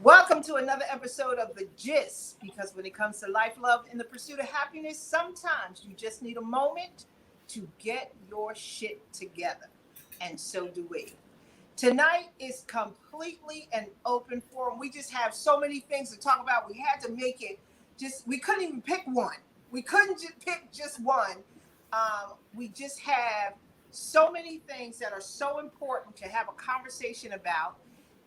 Welcome to another episode of the GYST, because when it comes to life, love, and the pursuit of happiness, sometimes you just need a moment to get your shit together. And so do we. Tonight is completely an open forum. We just have so many things to talk about. We had to make it we couldn't even pick one. We couldn't pick just one. We just have so many things that are so important to have a conversation about.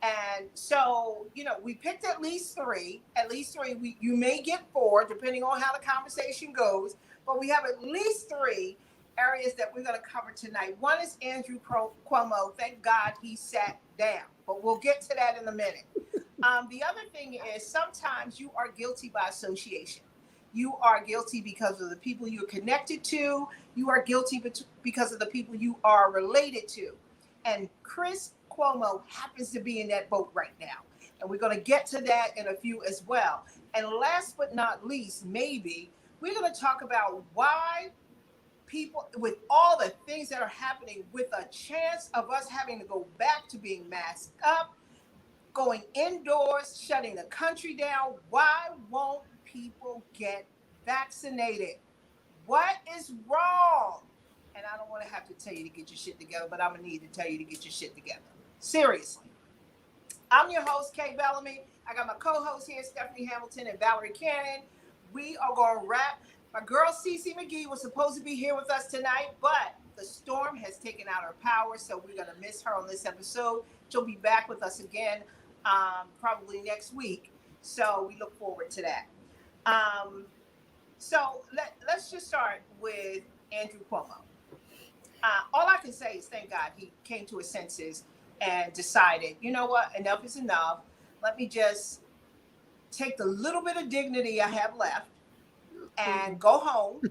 And so, we picked at least three. You may get four, depending on how the conversation goes. But we have at least three areas that we're going to cover tonight. One is Andrew Cuomo. Thank God he sat down. But we'll get to that in a minute. The other thing is sometimes you are guilty by association. You are guilty because of the people you're connected to. You are guilty because of the people you are related to. And Chris Cuomo happens to be in that boat right now. And we're going to get to that in a few as well. And last but not least, maybe, we're going to talk about why people, with all the things that are happening, with a chance of us having to go back to being masked up, going indoors, shutting the country down, why won't people get vaccinated? What is wrong? And I don't want to have to tell you to get your shit together, but I'm going to need to tell you to get your shit together. Seriously. I'm your host, Kay Bellamy. I got my co-hosts here, Stephanie Hamilton and Valerie Cannon. We are going to wrap. My girl, Cece McGee, was supposed to be here with us tonight, but the storm has taken out her power, so we're going to miss her on this episode. She'll be back with us again probably next week, so we look forward to that. So let's just start with Andrew Cuomo. All I can say is thank God he came to his senses and decided, you know what, enough is enough. Let me just take the little bit of dignity I have left and go home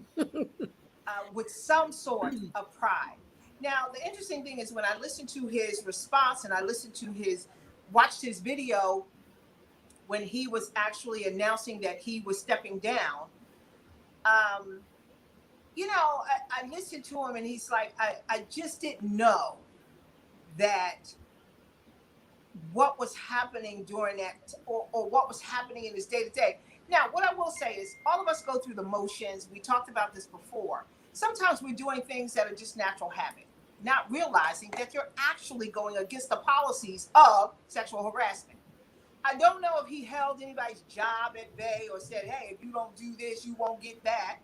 with some sort of pride. Now, the interesting thing is when I listened to his response and I watched his video when he was actually announcing that he was stepping down, I listened to him and he's like, I just didn't know that what was happening during that or what was happening in his day-to-day. Now, what I will say is all of us go through the motions. We talked about this before. Sometimes we're doing things that are just natural habit, not realizing that you're actually going against the policies of sexual harassment. I don't know if he held anybody's job at bay or said, hey, if you don't do this, you won't get that.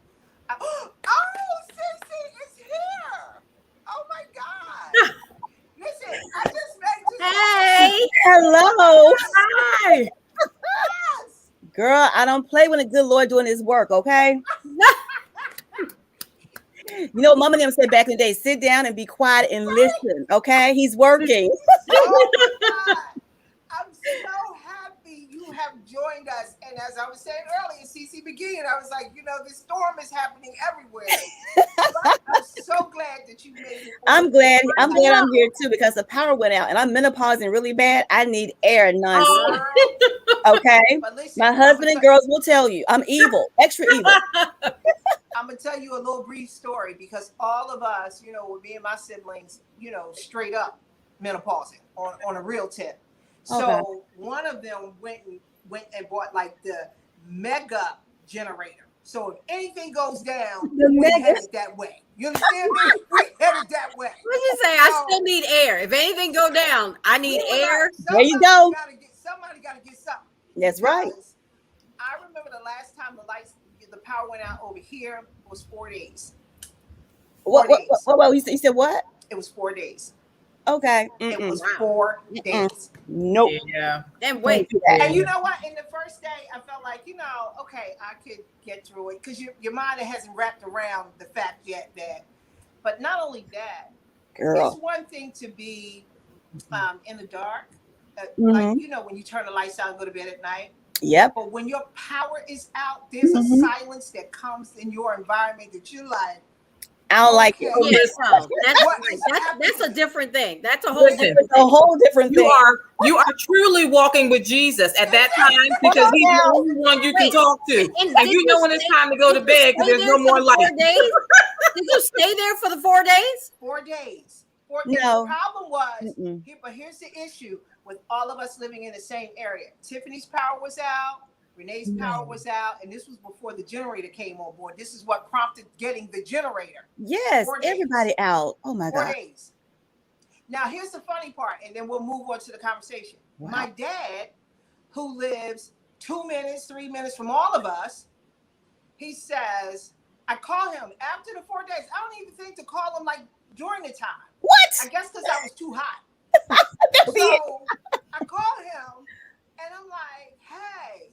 Oh, Cece is here. Oh, my God. Listen, I just made Hey. Hello. Hi. Yes. Girl, I don't play when the good Lord doing his work, okay? Mama and them said back in the day, sit down and be quiet and listen, okay? He's working. Oh, my God. I'm so happy you have joined us. And as I was saying earlier, Cece McGee, and I was like, this storm is happening everywhere. But I'm so glad that you made it. I'm glad I'm here too because the power went out and I'm menopausing really bad. I need air nonstop. Okay. Listen, my husband and girls will tell you I'm evil, extra evil. I'm gonna tell you a little brief story because all of us, with me and my siblings, straight up menopausing on a real tip. So one of them went and bought like the mega generator. So if anything goes down, we headed that way. You understand me? We headed that way. What you say? I still need air. If anything go down, I need air. There you go. Somebody got to get something. That's right. I remember the last time the power went out over here was 4 days. What? You said what? It was 4 days. Okay. It was 4 days. Nope. Yeah. And wait. And you know what? In the first day, I felt like, okay, I could get through it because your mind hasn't wrapped around the fact yet that. But not only that, girl, it's one thing to be in the dark, like when you turn the lights out and go to bed at night. Yep. But when your power is out, there's a silence that comes in your environment that you're like, I don't like it. Yeah, that's a different thing. That's a whole different thing. You are truly walking with Jesus at that time because he's the only one you can talk to. And you know when it's time to go to bed because there's no more light. Did you stay there for the 4 days? 4 days. No. The problem was, Mm-mm. but here's the issue with all of us living in the same area. Tiffany's power was out. Renee's power was out, and this was before the generator came on board. This is what prompted getting the generator. Yes, 4 days. everybody out. Oh my 4 God. days. Now, here's the funny part, and then we'll move on to the conversation. Wow. My dad, who lives 2 minutes, 3 minutes from all of us, he says, I call him after the 4 days. I don't even think to call him like during the time. What? I guess because I was too hot. That's it. So I call him and I'm like, hey,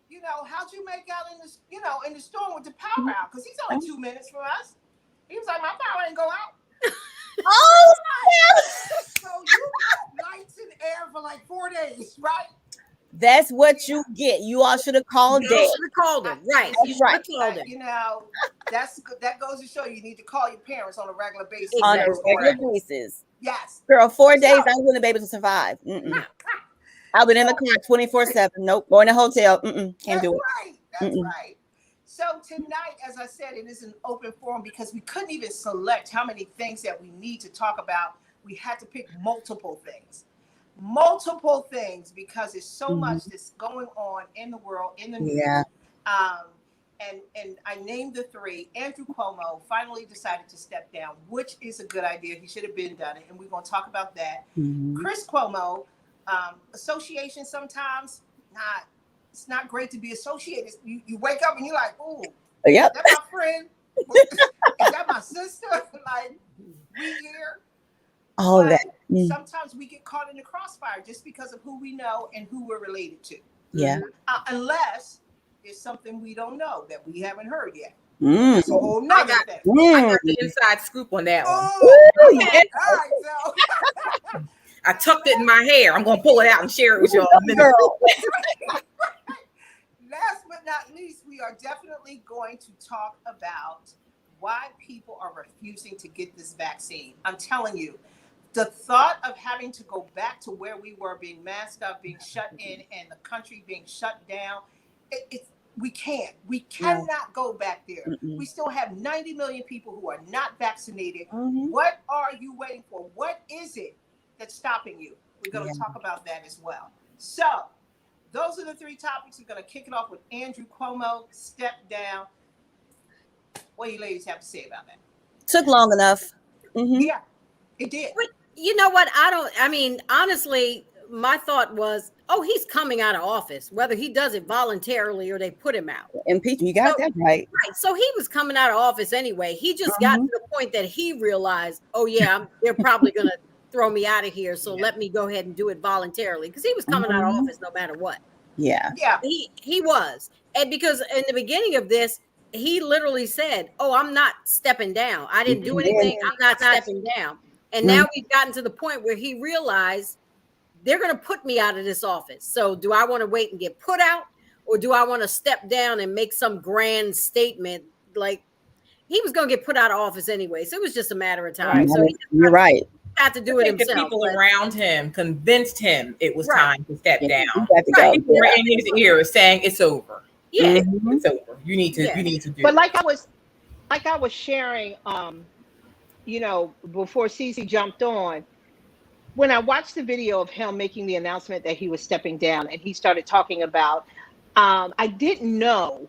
you know, how'd you make out in this, you know, in the storm with the power out? Because he's only 2 minutes from us. He was like, my power ain't go out. Oh, So you got lights and air for like 4 days, right? that's what you get. You all should have called You Dad. should have called him. Right. You should have called him. You know, that goes to show you need to call your parents on a regular basis. On a Exactly. regular basis. Yes. Girl, 4 days, So- I wouldn't be able to survive. I've been in the car 24/7. Nope. Going to hotel. Can't do it. Right. That's right. So tonight, as I said, it is an open forum because we couldn't even select how many things that we need to talk about. We had to pick multiple things because there's so much that's going on in the world, in the news. Yeah. And I named the three. Andrew Cuomo finally decided to step down, which is a good idea. He should have been done it, and we're going to talk about that. Chris Cuomo, association sometimes it's not great to be associated. You wake up and you're like, oh, Yep. is that my friend? Is that my sister? Like, we here. All But that. sometimes we get caught in the crossfire just because of who we know and who we're related to. Yeah. Unless it's something we don't know that we haven't heard yet. Mm. It's a whole nother thing. I got the inside scoop on that one. Oh, Ooh, okay. yes. All right, so I tucked it in my hair. I'm going to pull it out and share it with y'all. Girl. last but not least, we are definitely going to talk about why people are refusing to get this vaccine. I'm telling you, the thought of having to go back to where we were, being masked up, being shut in, and the country being shut down, we cannot go back there. We still have 90 million people who are not vaccinated. What are you waiting for? What is it that's stopping you? We're going to talk about that as well. So those are the three topics. We're going to kick it off with Andrew Cuomo, step down. What do you ladies have to say about that? Took long enough. Yeah, it did. But you know what? Honestly, my thought was, he's coming out of office, whether he does it voluntarily or they put him out. Impeachment. You got that right. Right. So he was coming out of office anyway. He just got to the point that he realized, they're probably going to throw me out of here. So let me go ahead and do it voluntarily. Because he was coming out of office no matter what. Yeah. Yeah. He was. And because in the beginning of this, he literally said, I'm not stepping down. I didn't do anything. I'm not stepping down. And now we've gotten to the point where he realized they're going to put me out of this office. So do I want to wait and get put out, or do I want to step down and make some grand statement? Like, he was going to get put out of office anyway. So it was just a matter of time. Right. So You're right. Had to do it himself. The people around him convinced him it was time to step down. People were in his ear saying it's over. Yeah, it's over. You need to do. But like I was sharing, before Cece jumped on, when I watched the video of him making the announcement that he was stepping down, and he started talking about, I didn't know,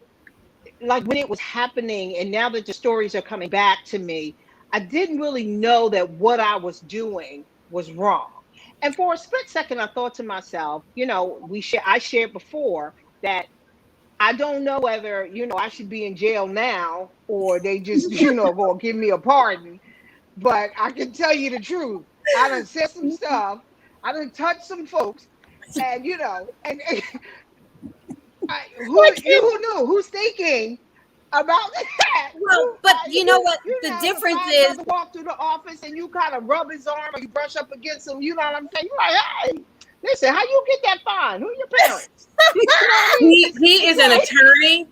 like when it was happening, and now that the stories are coming back to me, I didn't really know that what I was doing was wrong. And for a split second, I thought to myself, I shared before that I don't know whether, I should be in jail now or they just, going to give me a pardon. But I can tell you the truth. I done said some stuff. I done touched some folks. And, who knew? Who's thinking about that? Well, but you know what? The difference is, walk through the office and you kind of rub his arm or you brush up against him. You know what I'm saying? You're like, hey, listen, how you get that fine? Who are your parents? He is an attorney.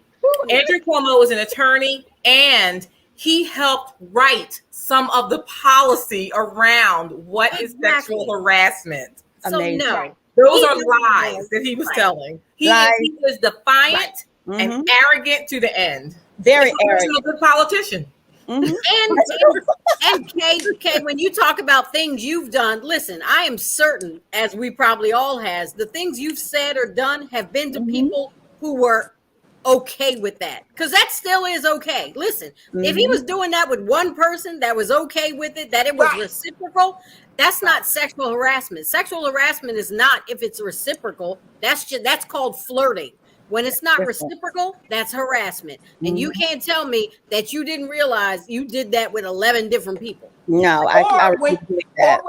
Andrew Cuomo is an attorney, and he helped write some of the policy around what is sexual harassment. So no, those are lies that he was telling. He is defiant and arrogant to the end. Very arrogant. A good politician. And Kay, when you talk about things you've done, listen, I am certain, as we probably all has, the things you've said or done have been to people who were okay with that, because that still is okay. Listen, if he was doing that with one person that was okay with it, that it was reciprocal, that's not sexual harassment. Sexual harassment is not if it's reciprocal. That's called flirting. When it's not reciprocal, that's harassment. And you can't tell me that you didn't realize you did that with 11 different people. No, or when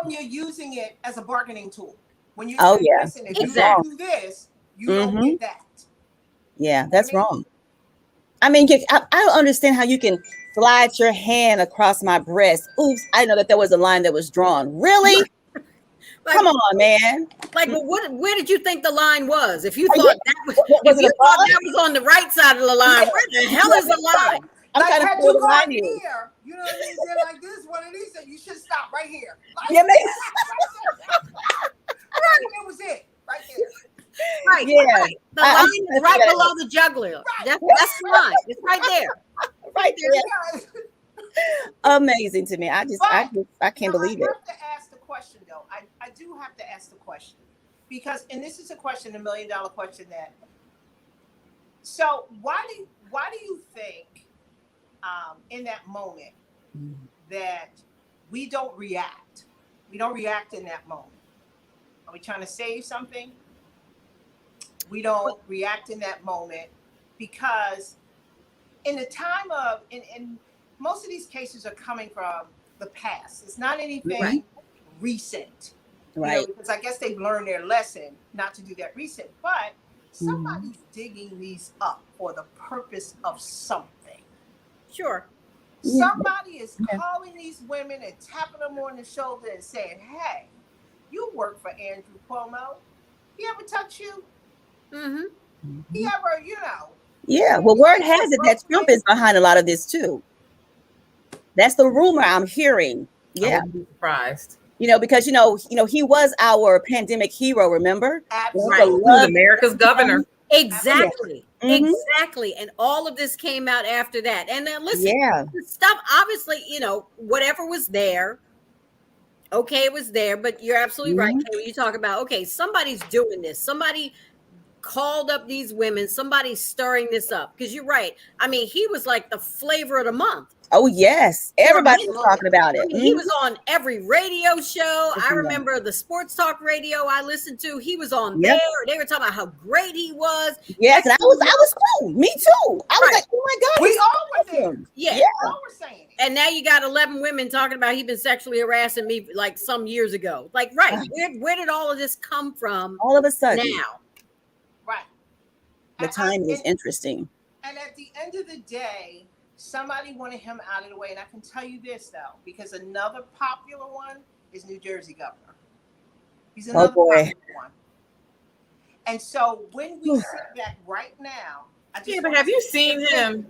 you're using it as a bargaining tool. When you say, listen, if you don't do this, you don't get that. Yeah, that's wrong. I mean, I don't understand how you can slide your hand across my breast. Oops, I know that there was a line that was drawn. Really? Like, come on, man. Like, well, where did you think the line was? If you thought that was, if you thought that was on the right side of the line, where the hell is the line? I'm like, had you gone here, you know what I mean? They're like this, one of these, and you should stop right here. Like, yeah, man. Right, it was it, right there. Right, right. The line is right below the jugular. That's the line. It's right there. Right there. Amazing to me. I can't believe it. I have to ask the question though. I do have to ask the question because, and this is a question, $1 million question that. So why do you think, in that moment, that we don't react? We don't react in that moment. Are we trying to save something? We don't react in that moment because in the time of, and most of these cases are coming from the past. It's not anything recent. Right. You know, because I guess they've learned their lesson not to do that recent, but somebody's digging these up for the purpose of something. Sure. Somebody is calling these women and tapping them on the shoulder and saying, hey, you work for Andrew Cuomo. He ever touch you? He ever, you know? Yeah. Well, word has it that Trump is behind a lot of this too. That's the rumor I'm hearing. Yeah. I wouldn't be surprised. You know, because you know, he was our pandemic hero. Remember? Absolutely. He was America's governor. Exactly. Exactly. And all of this came out after that. And then listen, stuff, obviously, you know, whatever was there. Okay, it was there, but you're absolutely right, Kay, when you talk about, okay, somebody's doing this. Somebody called up these women. Somebody's stirring this up. Because you're right. I mean, he was like the flavor of the month. Oh, yes. Everybody was talking about it. I mean, he was on every radio show. I remember the sports talk radio I listened to. He was on there. They were talking about how great he was. Yes, and I was cool. Me too. I was like, oh my God. We all were there. Yeah. We all were saying it. And now you got 11 women talking about he'd been sexually harassing me like some years ago. Like, where did all of this come from? All of a sudden. Now. Right. The timing is interesting. And at the end of the day, somebody wanted him out of the way. And I can tell you this, though, because another popular one is New Jersey governor. He's another popular one. And so when we sit back right now, but have you seen him?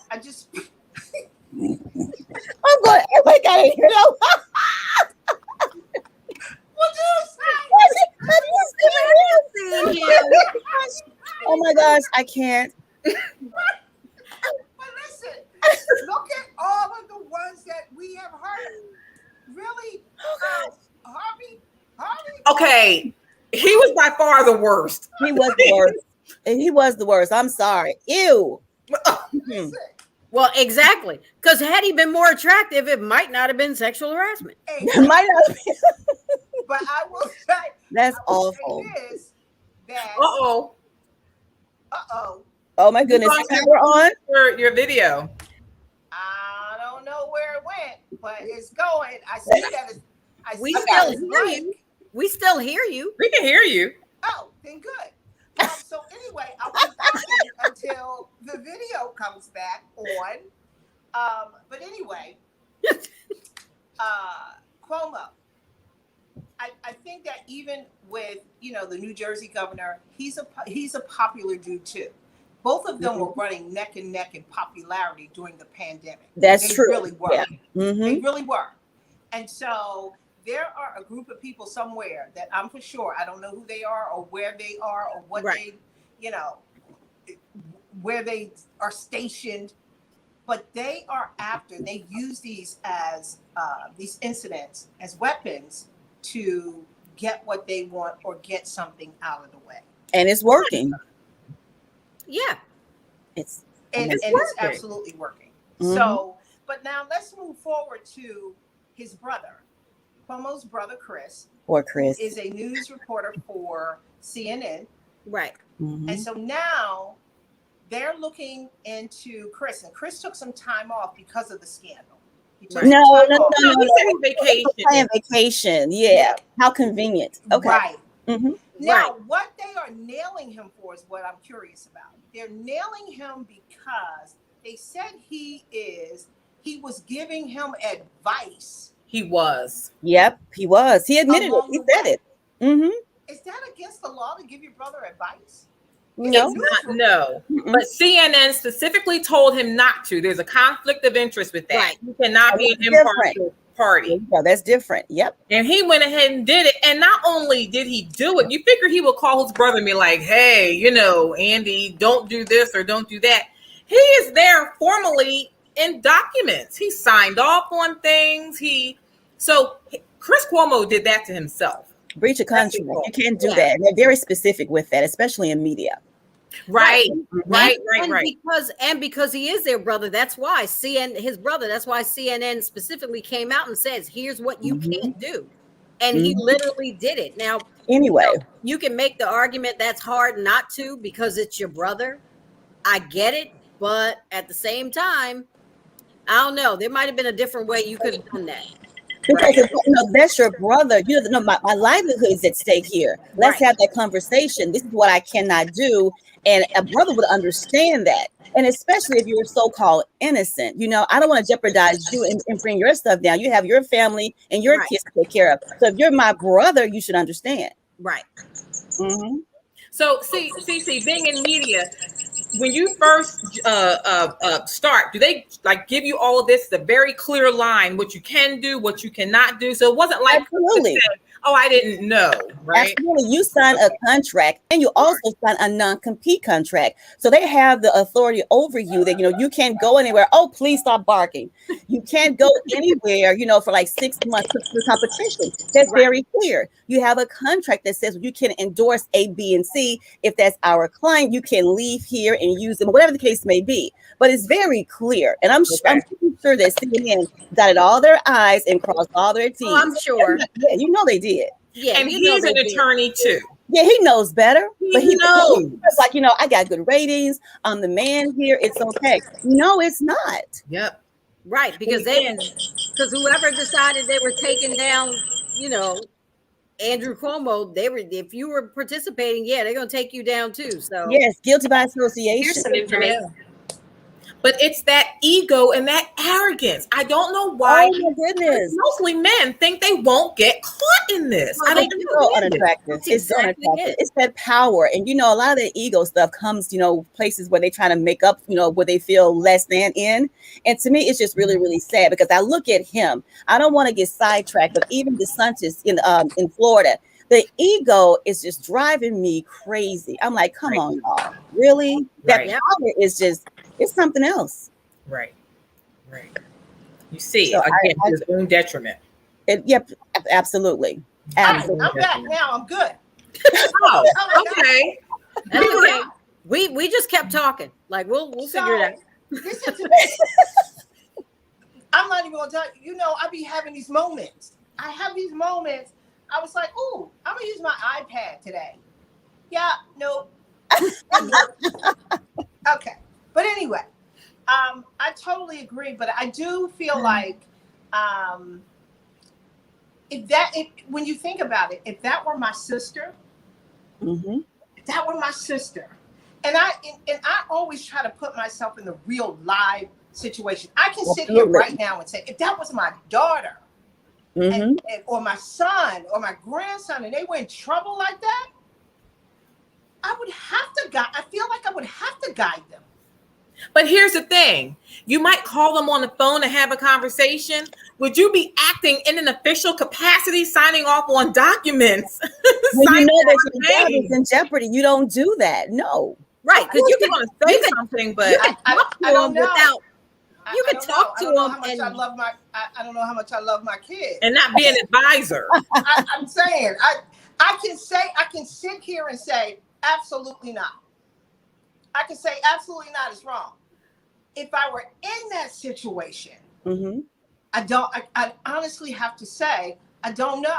I just... I'm going, everybody got it here, though. What did you say? Have you seen him? Oh my gosh, I can't. But listen, look at all of the ones that we have heard. Really? Harvey? Okay, he was by far the worst. He was the worst. And he was the worst. I'm sorry. Ew. Listen. Well, exactly. Because had he been more attractive, it might not have been sexual harassment. It might not have been. But I will say that's awful. Uh-oh. Oh my goodness. We're on your video. I don't know where it went, but it's going. I see that. We still hear you. We still hear you. We can hear you. Oh, then good. So anyway, I'll keep talking until the video comes back on. But anyway, Cuomo. I think that even with, you know, the New Jersey governor, he's a popular dude too. Both of them were running neck and neck in popularity during the pandemic. That's true. They really were. Yeah. They really were. And so there are a group of people somewhere that I'm for sure, I don't know who they are or where they are or what they, you know, where they are stationed, but they use these as these incidents as weapons to get what they want or get something out of the way. And it's working. Yeah. It's It's absolutely working. Mhm. So, but now let's move forward to his brother, Cuomo's brother, Chris. Or Chris. Who is a news reporter for CNN. Right. Mhm. And so now they're looking into Chris, and Chris took some time off because of the scandal. He took No, some time no, off. no, no, he no. said he vacation. Playing vacation. Yeah. How convenient. Okay. Right. Mhm. Now, Right. what they are nailing him for is what I'm curious about. They're nailing him because they said he was giving him advice. He was. Yep, he was. He admitted it. Along He the said way. it. Mm-hmm. Is that against the law to give your brother advice? No. It's not, no. Mm-mm. But CNN specifically told him not to. There's a conflict of interest with that. Right. You cannot be an That's different. impartial party. Yeah, that's different. Yep. And he went ahead and did it. And not only did he do it, you figure he would call his brother and be like, hey, Andy, don't do this or don't do that. He is there formally in documents. He signed off on things. So Chris Cuomo did that to himself. Breach of contract. That's You can't do Yeah. that. And they're very specific with that, especially in media. Right. Right. And because he is their brother, that's why his brother, that's why CNN specifically came out and says, here's what you can't do. And he literally did it. Now, Anyway. you can make the argument that's hard not to because it's your brother. I get it. But at the same time, I don't know. There might have been a different way you could have done that. Because that's your brother. My livelihood is at stake here. Let's have that conversation. This is what I cannot do. And a brother would understand that. And especially if you're so-called innocent. I don't want to jeopardize you and bring your stuff down. You have your family and your kids to take care of. So if you're my brother, you should understand. Right. Mm-hmm. So see, being in media, when you first start, do they give you all of this, the very clear line, what you can do, what you cannot do? So it wasn't like, absolutely. Oh, I didn't know, right? Absolutely. You sign a contract and you also sign a non-compete contract. So they have the authority over you that, you can't go anywhere. Oh, please stop barking. You can't go anywhere, for like 6 months for competition. That's very clear. You have a contract that says you can endorse A, B, and C. If that's our client, you can leave here and use them, whatever the case may be. But it's very clear. And I'm sure that CNN dotted all their I's and crossed all their T's. Oh, I'm sure. Yeah, they did. Yeah, and he's an attorney too. Yeah, he knows better. But he knows. He's like, I got good ratings. I'm the man here. It's okay. No, it's not. Yep. Right, because whoever decided they were taking down, Andrew Cuomo, if you were participating, they're gonna take you down too. So yes, guilty by association. Here's some information. But it's that ego and that arrogance. I don't know why. Oh my goodness! Mostly men think they won't get caught in this. I don't know. So unattractive. It's so unattractive. It's that power, and a lot of the ego stuff comes, places where they try to make up, where they feel less than in. And to me, it's just really, really sad because I look at him. I don't want to get sidetracked, but even DeSantis in Florida, the ego is just driving me crazy. I'm like, come on, y'all, really? That power is just. It's something else. Right. You see, so again, his own detriment. Yep, absolutely. I'm back now. I'm good. Oh, okay. That's okay. We just kept talking. Like we'll figure it out. Listen to me. I'm not even gonna tell you. I be having these moments. I have these moments. I was like, "Ooh, I'm gonna use my iPad today." Yeah, no. Okay. But anyway, I totally agree. But I do feel like when you think about it, if that were my sister, if that were my sister, and I always try to put myself in the real live situation. I can sit here right now and say, if that was my daughter, or my son or my grandson, and they were in trouble like that, I would have to guide. I feel like I would have to guide them. But here's the thing. You might call them on the phone and have a conversation. Would you be acting in an official capacity, signing off on documents? When you know that your job is in jeopardy, you don't do that. No. Right. Because you can want to say something, but I don't know. You I can don't talk know. I to don't know them how much and I love my. I don't know how much I love my kids. And not be an advisor. I'm saying I can sit here and say absolutely not. I can say absolutely not is wrong. If I were in that situation, I honestly have to say I don't know.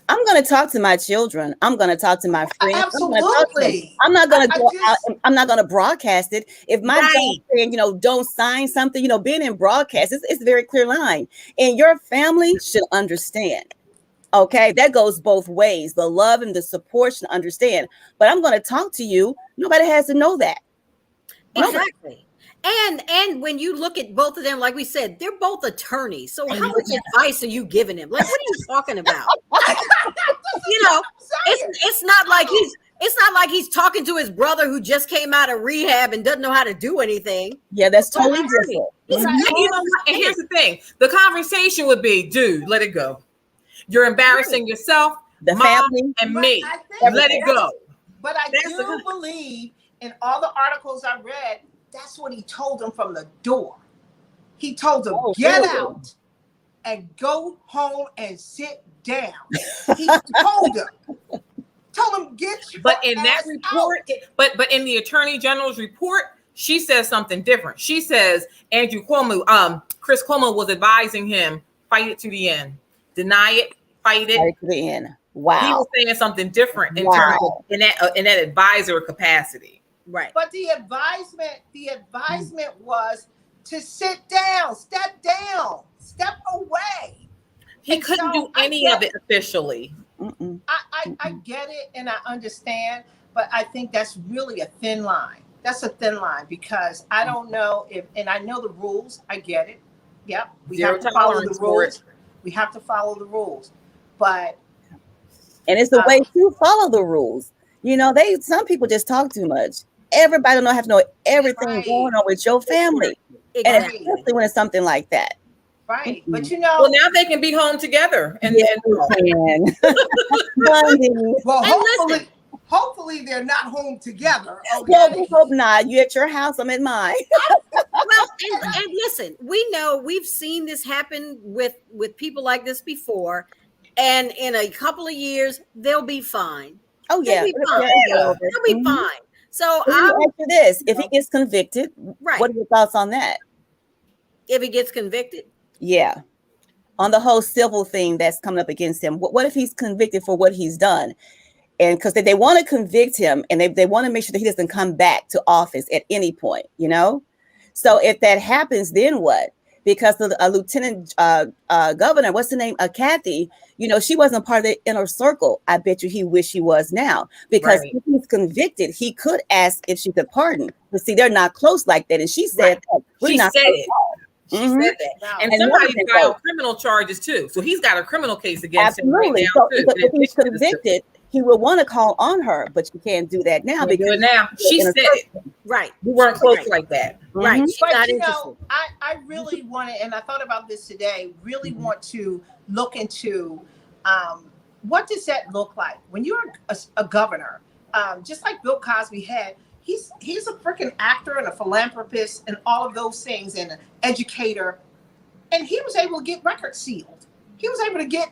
I'm going to talk to my children. I'm going to talk to my friends. Absolutely. I'm not going to go out. I'm not going to broadcast it. If my job saying, don't sign something, being in broadcast, it's a very clear line. And your family should understand. Okay, that goes both ways. The love and the support should understand. But I'm going to talk to you. Nobody has to know that. Exactly. And when you look at both of them, like we said, they're both attorneys. So how much advice are you giving him? Like, what are you talking about? It's not like he's talking to his brother who just came out of rehab and doesn't know how to do anything. Yeah, that's totally different. And you know what? And here's the thing: the conversation would be, dude, let it go. You're embarrassing yourself, the mom, family, and me. Let it go. But I do believe in all the articles I read, that's what he told them from the door. He told them, get out and go home and sit down. He told them, get your But in that ass report, out. but in the Attorney General's report, she says something different. She says Andrew Cuomo, Chris Cuomo was advising him, fight it to the end. Deny it, fight it to the end. Wow. He was saying something different in terms of in that advisor capacity. Right. But the advisement was to sit down, step away. He couldn't do any of it officially. I get it and I understand, but I think that's really a thin line. That's a thin line because I don't know and I know the rules. I get it. Yep. We have to follow the rules. We have to follow the rules. But and it's the way to follow the rules. Some people just talk too much. Everybody don't have to know everything going on with your family. And especially when it's something like that. Right. But well, now they can be home together. And well, hopefully they're not home together. Okay? Well, we hope not. You at your house, I'm at mine. Well, and listen, we know we've seen this happen with people like this before, and in a couple of years they'll be fine. Oh yeah, they'll be fine. So I'll ask you this: if he gets convicted, right? What are your thoughts on that? If he gets convicted, yeah, on the whole civil thing that's coming up against him. What if he's convicted for what he's done? And because they want to convict him and they want to make sure that he doesn't come back to office at any point, So if that happens, then what? Because the lieutenant governor, what's the name? Kathy, she wasn't part of the inner circle. I bet you he wish he was now. Because if he's convicted, he could ask if she could pardon. But see, they're not close like that. And she said, She said that. And somebody filed criminal charges too. So he's got a criminal case against him right now. So if he's convicted, he will want to call on her, but you can't do that now. Because do it now. She said it. Right. We weren't close like that. Right. But I really want to, and I thought about this today, really want to look into what does that look like when you're a governor, just like Bill Cosby had. He's a freaking actor and a philanthropist and all of those things and an educator. And he was able to get records sealed. He was able to get,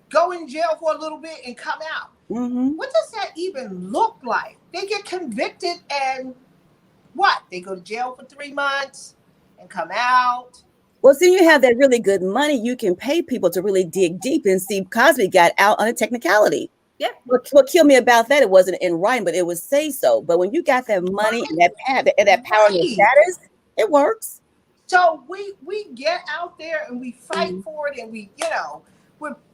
go in jail for a little bit and come out. What does that even look like? They get convicted and what? They go to jail for 3 months and come out. Well, see, you have that really good money. You can pay people to really dig deep and see Cosby got out on a technicality. Yeah. What killed me about that, it wasn't in writing, but it was say so. But when you got that money and that power and status, it works. So we get out there and we fight for it, and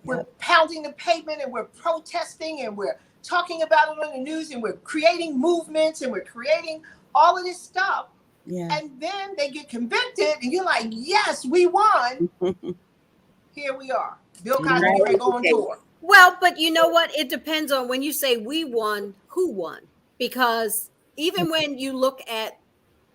we're pounding the pavement and we're protesting and we're talking about it on the news and we're creating movements and we're creating all of this stuff. Yeah. And then they get convicted and you're like, yes, we won. Here we are. Bill Cosby going tour. Well, but you know what? It depends on when you say we won, who won? Because even when you look at,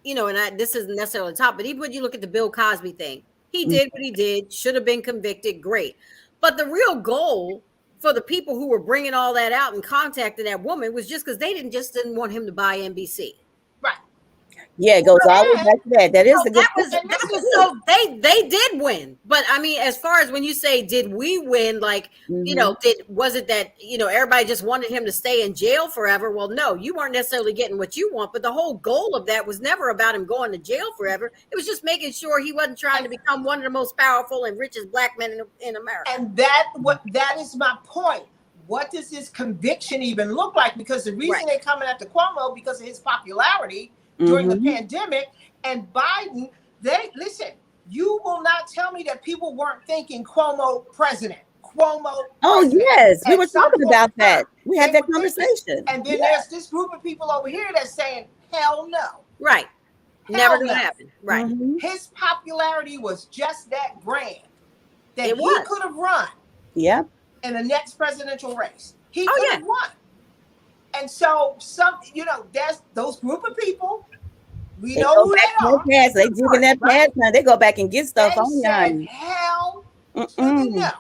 this isn't necessarily the top, but even when you look at the Bill Cosby thing, he did what he did, should have been convicted, great. But the real goal for the people who were bringing all that out and contacting that woman was just because they didn't want him to buy NBC. Right. Yeah, it goes all the way back to that. That is No, the good. that was so they did win. But I mean, as far as when you say did we win, like you know, was it that everybody just wanted him to stay in jail forever? Well, no, you weren't necessarily getting what you want, but the whole goal of that was never about him going to jail forever. It was just making sure he wasn't trying to become one of the most powerful and richest black men in America. And that is my point. What does his conviction even look like? Because the reason they're coming after Cuomo because of his popularity during the pandemic, and Biden, listen, you will not tell me that people weren't thinking Cuomo president. Oh, yes. We were talking about that. We had that conversation. And then there's this group of people over here that's saying, hell no. Right. Never gonna happen. Right. His popularity was just that grand that he could have run. Yeah. In the next presidential race. He could have won. And so there's those group of people. We know who they are. They dig in that past now. They go back and get stuff on you. Hell to the no.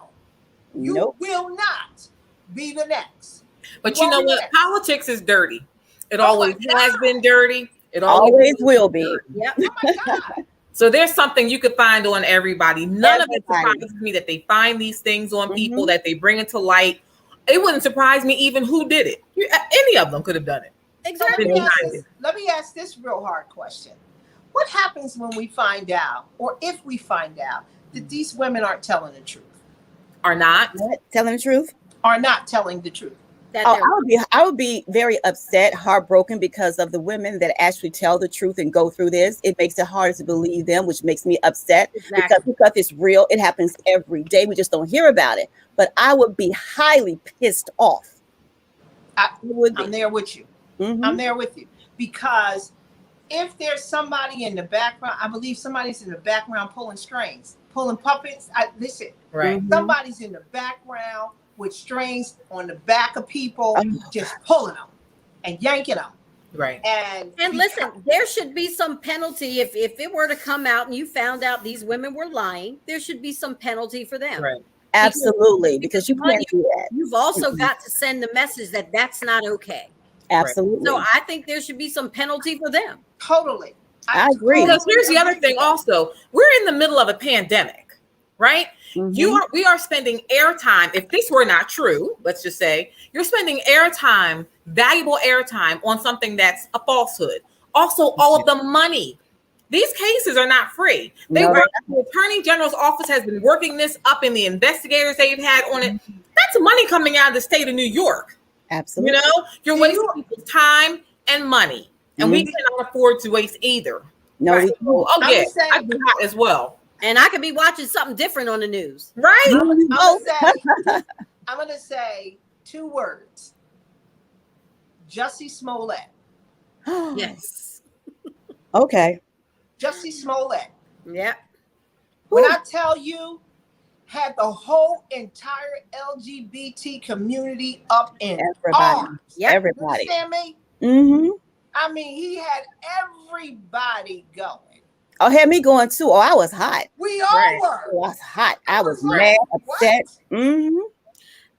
You will not be the next. But you know what? Politics is dirty. It always has been dirty. It always will be. Yep. Oh my God. So there's something you could find on everybody. None of it surprises me that they find these things on people, that they bring it to light. It wouldn't surprise me even who did it. Any of them could have done it. Exactly. Let me ask this real hard question. What happens when we find out, or if we find out, that these women aren't telling the truth? Are not? Telling the truth? Are not telling the truth. I would be very upset, heartbroken because of the women that actually tell the truth and go through this. It makes it harder to believe them, which makes me upset because it's real. It happens every day. We just don't hear about it. But I would be highly pissed off. I'm there with you. I'm there with you because if there's somebody in the background, I believe somebody's in the background pulling strings, pulling puppets. Listen, somebody's in the background with strings on the back of people, just pulling them and yanking them. Right. And listen, there should be some penalty if it were to come out and you found out these women were lying. There should be some penalty for them. Right. Absolutely, because you can't do that. You've also got to send the message that that's not okay. Absolutely. So I think there should be some penalty for them. Totally. I agree. Because here's the other thing also. We're in the middle of a pandemic, right? We are spending airtime. If this were not true, let's just say you're spending airtime, valuable airtime on something that's a falsehood. Also, all of the money. These cases are not free. The Attorney General's office has been working this up in the investigators they've had on it. That's money coming out of the state of New York. Absolutely. You're wasting people's time and money. And we cannot afford to waste either. No, I'd be hot as well. And I could be watching something different on the news. Right? I'm gonna say 2 words. Jussie Smollett. Yes. Okay. Jussie Smollett. Yep. When I tell you, had the whole entire LGBT community up in arms. Everybody. You understand me? I mean, he had everybody going. Oh, had me going too. Oh, I was hot. We all were. I was hot. I was mad, upset.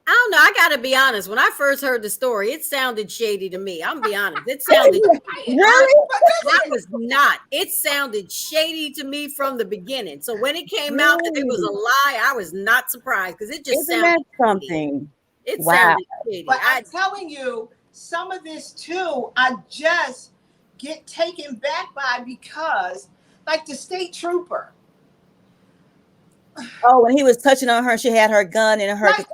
I don't know. I got to be honest. When I first heard the story, it sounded shady to me. I'm gonna be honest. It sounded really? That was not. It sounded shady to me from the beginning. So when it came out that it was a lie, I was not surprised because it just sounded something. It sounded shady. But I'm telling you, some of this too, I just get taken back by because, like the state trooper. Oh, when he was touching on her, she had her gun in her. I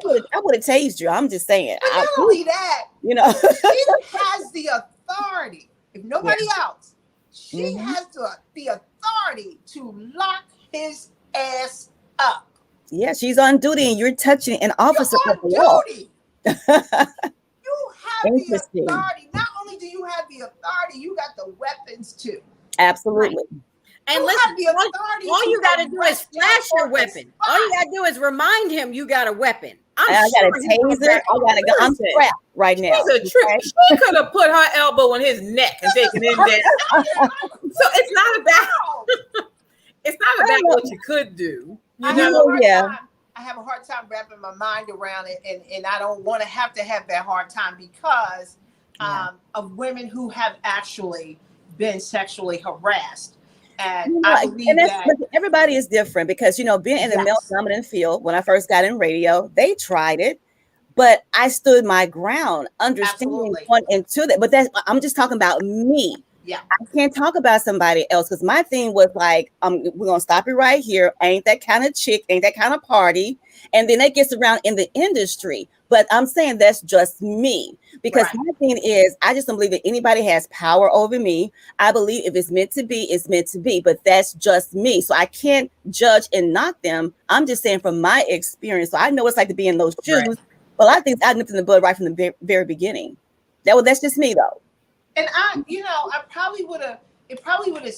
would have tased you. I'm just saying. Not only that, she has the authority. If nobody else, she has the authority to lock his ass up. Yeah, she's on duty, and you're touching an officer of the law. You have the authority. Not only do you have the authority, you got the weapons too. Absolutely. Right. And listen, all you got to do is flash your weapon. All you got to do is remind him you got a weapon. I got a taser. I got a gun. I'm strapped right now. She could have put her elbow on his neck and taken him down. So it's not about what you could do. I have a hard time wrapping my mind around it, and I don't want to have that hard time because of women who have actually been sexually harassed. And You know, I believe and that everybody is different because, you know, being in the male yes, dominant field, when I first got in radio, they tried it, but I stood my ground, understanding absolutely. going into that. But that's, I'm just talking about me. Yeah, I can't talk about somebody else because my thing was like, we're gonna stop it right here. Ain't that kind of chick, ain't that kind of party. And then that gets around in the industry. But I'm saying that's just me. Because right. my thing is, I just don't believe that anybody has power over me. I believe if it's meant to be, it's meant to be. But that's just me. So I can't judge and knock them. I'm just saying from my experience. So I know what it's like to be in those shoes. Right. But a lot of things I nipped in the bud right from the very beginning. That's just me though. And I probably would have. It probably would have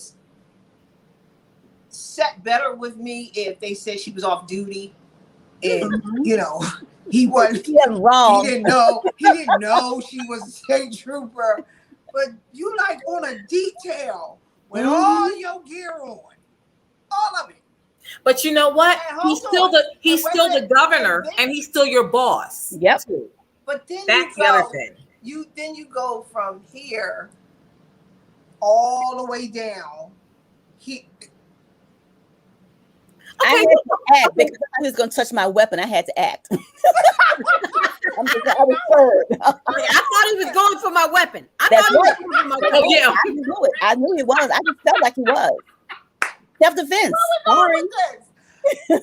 set better with me if they said she was off duty, and he wasn't. Yeah, wrong. He didn't know. He didn't know she was a state trooper. But you like on a detail with all your gear on, all of it. But you know what? He's still the governor, and he's still your boss. Yep. Too. But then That's the other thing. You go from here all the way down. I had to act because he was going to touch my weapon. I had to act. I was third. I thought he was going for my weapon. That's he was right. going for my Oh, yeah. I knew it. I knew he was. I just felt like he was. Self-defense. Sorry. So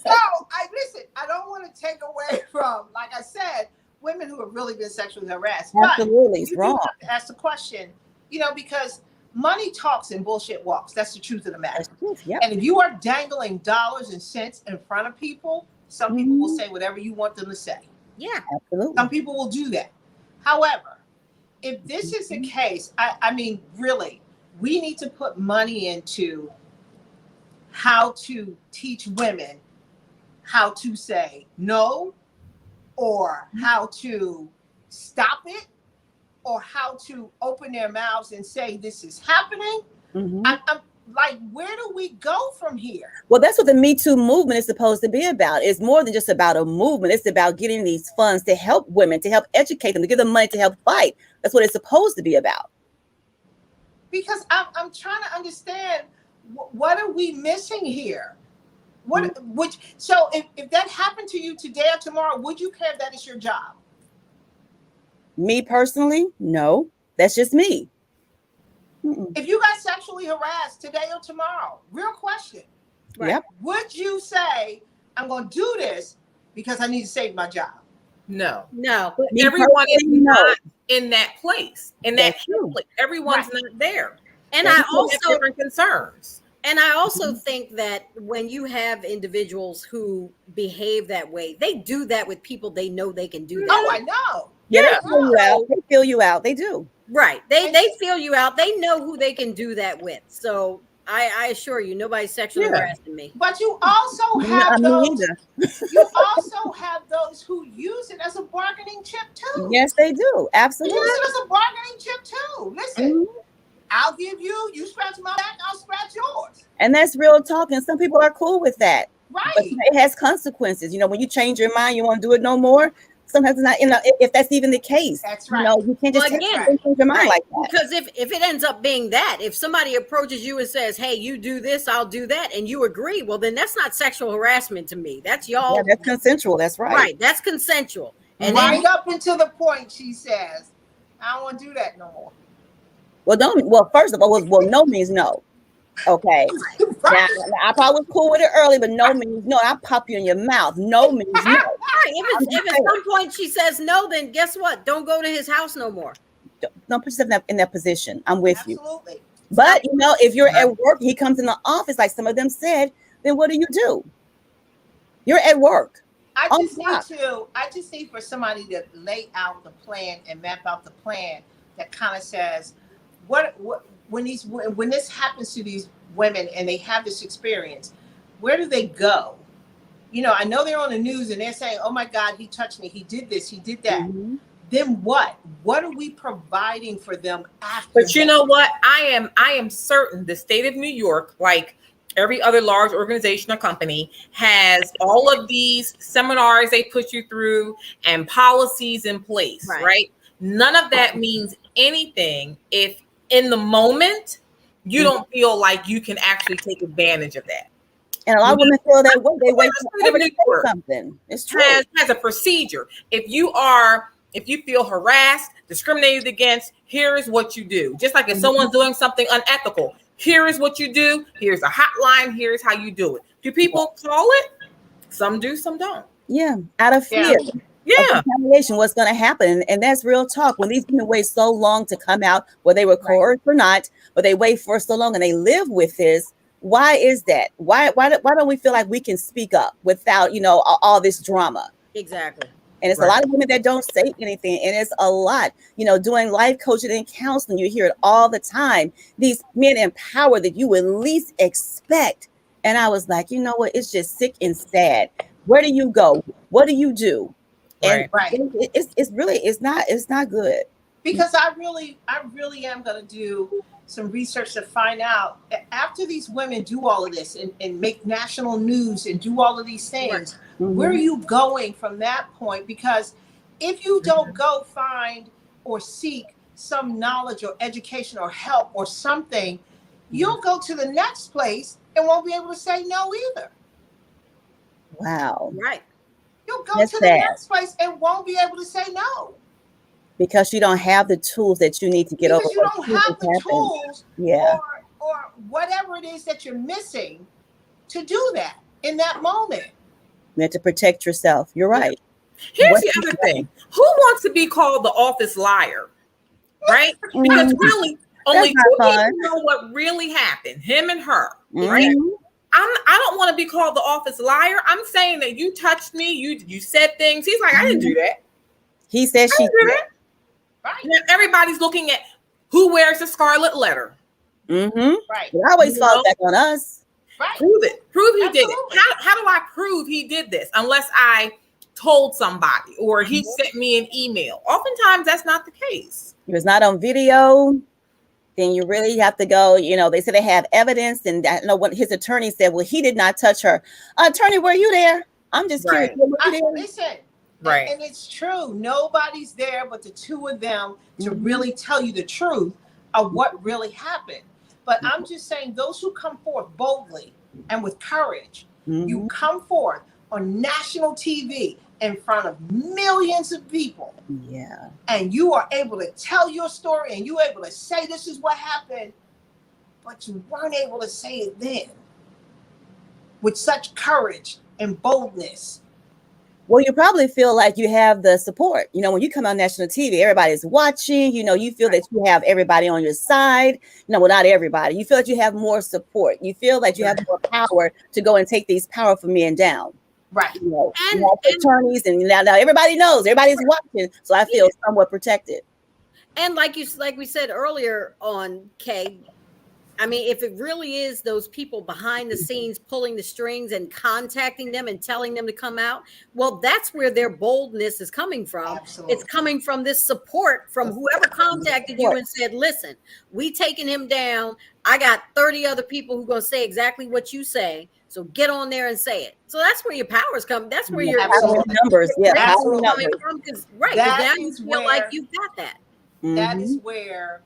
listen, I don't want to take away from, like I said, women who have really been sexually harassed. Absolutely. But It's wrong. have to ask the question, because money talks and bullshit walks. That's the truth of the matter. Yep. And if you are dangling dollars and cents in front of people, some people will say whatever you want them to say. Yeah, absolutely. Some people will do that. However, if this is the case, I mean, really, we need to put money into how to teach women how to say no, or how to stop it, or how to open their mouths and say this is happening. I'm like, where do we go from here? Well, that's what the Me Too movement is supposed to be about. It's more than just about a movement. It's about getting these funds to help women, to help educate them, to give them money to help fight. That's what it's supposed to be about. Because I'm trying to understand, what are we missing here? So if that happened to you today or tomorrow, would you care if that is your job? Me personally, no. That's just me. If you got sexually harassed today or tomorrow, real question. Right. Yep. Would you say, I'm going to do this because I need to save my job? No. Me Everyone is personally, not in that place. In that That's true. place. Everyone's not there. and People I have also different concerns. And I also think that when you have individuals who behave that way, they do that with people they know they can do that. Oh, I know. Yeah, they feel you out. They feel you out. They do. Right. They feel you out. They know who they can do that with. So I assure you, nobody's sexually harassing me. But you also have those who use it as a bargaining chip too. Yes, they do. Absolutely. Use it as a bargaining chip too. Listen, I'll give you scratch my back, I'll scratch yours. And that's real talk. And some people are cool with that. Right. But it has consequences. When you change your mind, you want to do it no more. Sometimes it's not, if that's even the case. That's right. You can't just change your mind like that. Because if it ends up being that, if somebody approaches you and says, hey, you do this, I'll do that, and you agree, well, then that's not sexual harassment to me. That's y'all. Yeah, that's consensual. That's right. Right. That's consensual. And right up until the point she says, I don't want to do that no more. Well, first of all, no means no. Okay. Now, I probably was cool with it early, but no means no. I'll pop you in your mouth. No means no. Right. If at some point she says no, then guess what? Don't go to his house no more. Don't put yourself in that position. I'm with you. Absolutely. But if you're at work, he comes in the office, like some of them said, then what do? You're at work. I just need for somebody to lay out the plan and map out the plan that kind of says when this happens to these women and they have this experience, where do they go? I know they're on the news and they're saying, oh my God, he touched me, he did this, he did that. Then what are we providing for them after But you know what? I am certain the state of New York, like every other large organization or company, has all of these seminars they put you through and policies in place, right? None of that means anything if in the moment you don't feel like you can actually take advantage of that. And a lot of women feel that way. They wait forever to say Court something. It's true. has a procedure. If you feel harassed, discriminated against, here is what you do. Just like if someone's doing something unethical, here is what you do. Here's a hotline. Here's how you do it. Do people call it? Some do, some don't. Yeah, out of fear. Yeah. Of contamination, what's going to happen? And that's real talk. When these women wait so long to come out, whether they were coerced or not, but they wait for so long and they live with this. Why is that? Why don't we feel like we can speak up without, all this drama? Exactly. And it's a lot of women that don't say anything. And it's a lot, doing life coaching and counseling. You hear it all the time. These men in power that you would least expect. And I was like, you know what? It's just sick and sad. Where do you go? What do you do? And it's not good. Because I really am going to do some research to find out, after these women do all of this and make national news and do all of these things, where are you going from that point? Because if you don't go find or seek some knowledge or education or help or something, you'll go to the next place and won't be able to say no either. Wow. Right. You'll go to the next place and won't be able to say no. Because you don't have the tools that you need to get over. Because you don't have the tools or whatever it is that you're missing to do that in that moment. You have to protect yourself. You're right. Here's the other thing. Who wants to be called the office liar? Right? Because really, only two people know what really happened. Him and her. Right? I don't want to be called the office liar. I'm saying that you touched me. You said things. He's like, I didn't do that. He said she did. Right. Now everybody's looking at who wears the scarlet letter. Right. It always falls back on us. Right. Prove it. Prove he did it. How do I prove he did this? Unless I told somebody or he sent me an email. Oftentimes that's not the case. If it's not on video, then you really have to go, they say they have evidence. And I know what his attorney said, well, he did not touch her. Attorney, were you there? I'm just curious. Listen, and it's true. Nobody's there but the two of them to really tell you the truth of what really happened. But I'm just saying, those who come forth boldly and with courage, you come forth on national TV in front of millions of people. Yeah. And you are able to tell your story and you're able to say this is what happened, but you weren't able to say it then with such courage and boldness. Well, you probably feel like you have the support. When you come on national TV, everybody's watching. You feel that you have everybody on your side. Well, not everybody. You feel that you have more support. You feel that you have more power to go and take these powerful men down. Right. You have attorneys, and now everybody knows. Everybody's watching, so I feel somewhat protected. And like we said earlier on, Kay, I mean, if it really is those people behind the scenes pulling the strings and contacting them and telling them to come out, well, that's where their boldness is coming from. Absolutely. It's coming from this support from whoever contacted you and said, listen, we taking him down. I got 30 other people who are going to say exactly what you say. So get on there and say it. So that's where your powers come. That's where your numbers. Yeah, that's where coming from. Because now you feel like you've got that. That is where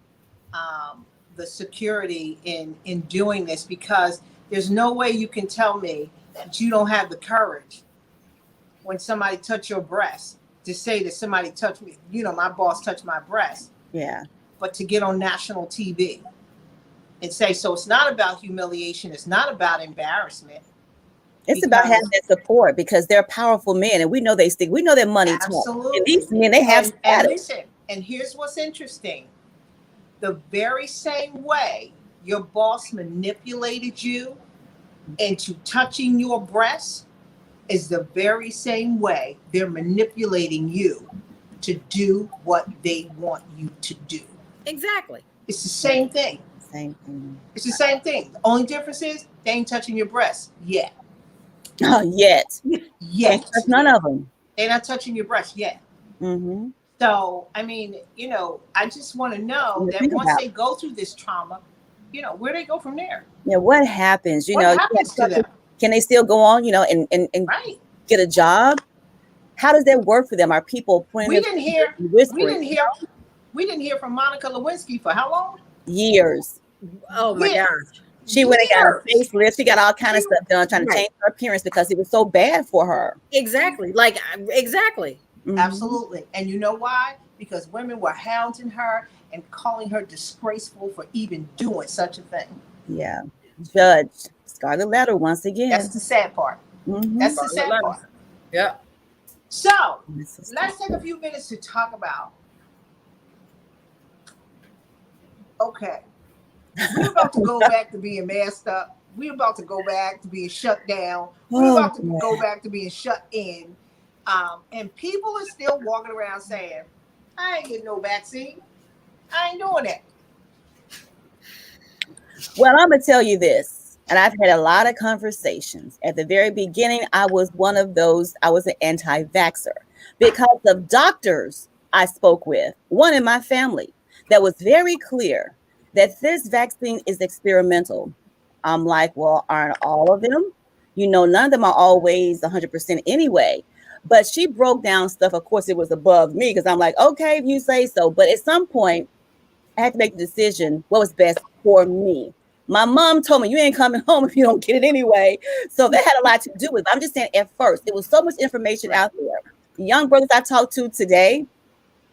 the security in doing this, because there's no way you can tell me that you don't have the courage when somebody touch your breast to say that somebody touched me. My boss touched my breast. Yeah. But to get on national TV and say, so it's not about humiliation. It's not about embarrassment. It's about having that support, because they're powerful men and we know they stick. We know their money. Absolutely. And these men, they have status. And listen, and here's what's interesting. The very same way your boss manipulated you into touching your breast is the very same way they're manipulating you to do what they want you to do. Exactly. It's the same thing. Same thing. It's the same thing. The only difference is they ain't touching your breast yet. Yet. That's none of them. They're not touching your breast yet. Mm-hmm. So, I mean, I just want to know that once they go through this trauma, where they go from there. Yeah, what happens? What happens to them? Can they still go on, and get a job? How does that work for them? Are people pointing? We didn't hear from Monica Lewinsky for how long? Years. Oh my gosh. She went and got a Years. facelift. She got all kind of stuff done, trying to change her appearance because it was so bad for her. Exactly. Like, exactly. Mhm. Absolutely. And you know why? Because women were hounding her and calling her disgraceful for even doing such a thing. Yeah. Judge Scarlet Letter once again. That's the sad part. Mhm. That's the sad part. Yeah. So This is let's take a few minutes to talk about. Okay, we're about to go back to being masked up. We're about to go back to being shut down. We're about to go back to being shut in. And people are still walking around saying, I ain't getting no vaccine. I ain't doing that. Well, I'm gonna tell you this, and I've had a lot of conversations. At the very beginning, I was one of those, I was an anti-vaxxer because of doctors I spoke with, one in my family, that was very clear that this vaccine is experimental. I'm like, well, aren't all of them? You know, none of them are always 100% anyway. But she broke down stuff. Of course, it was above me because I'm like, okay, if you say so. But at some point, I had to make the decision what was best for me. My mom told me you ain't coming home if you don't get it anyway. So that had a lot to do with it. I'm just saying at first, there was so much information out there. The young brothers I talked to today,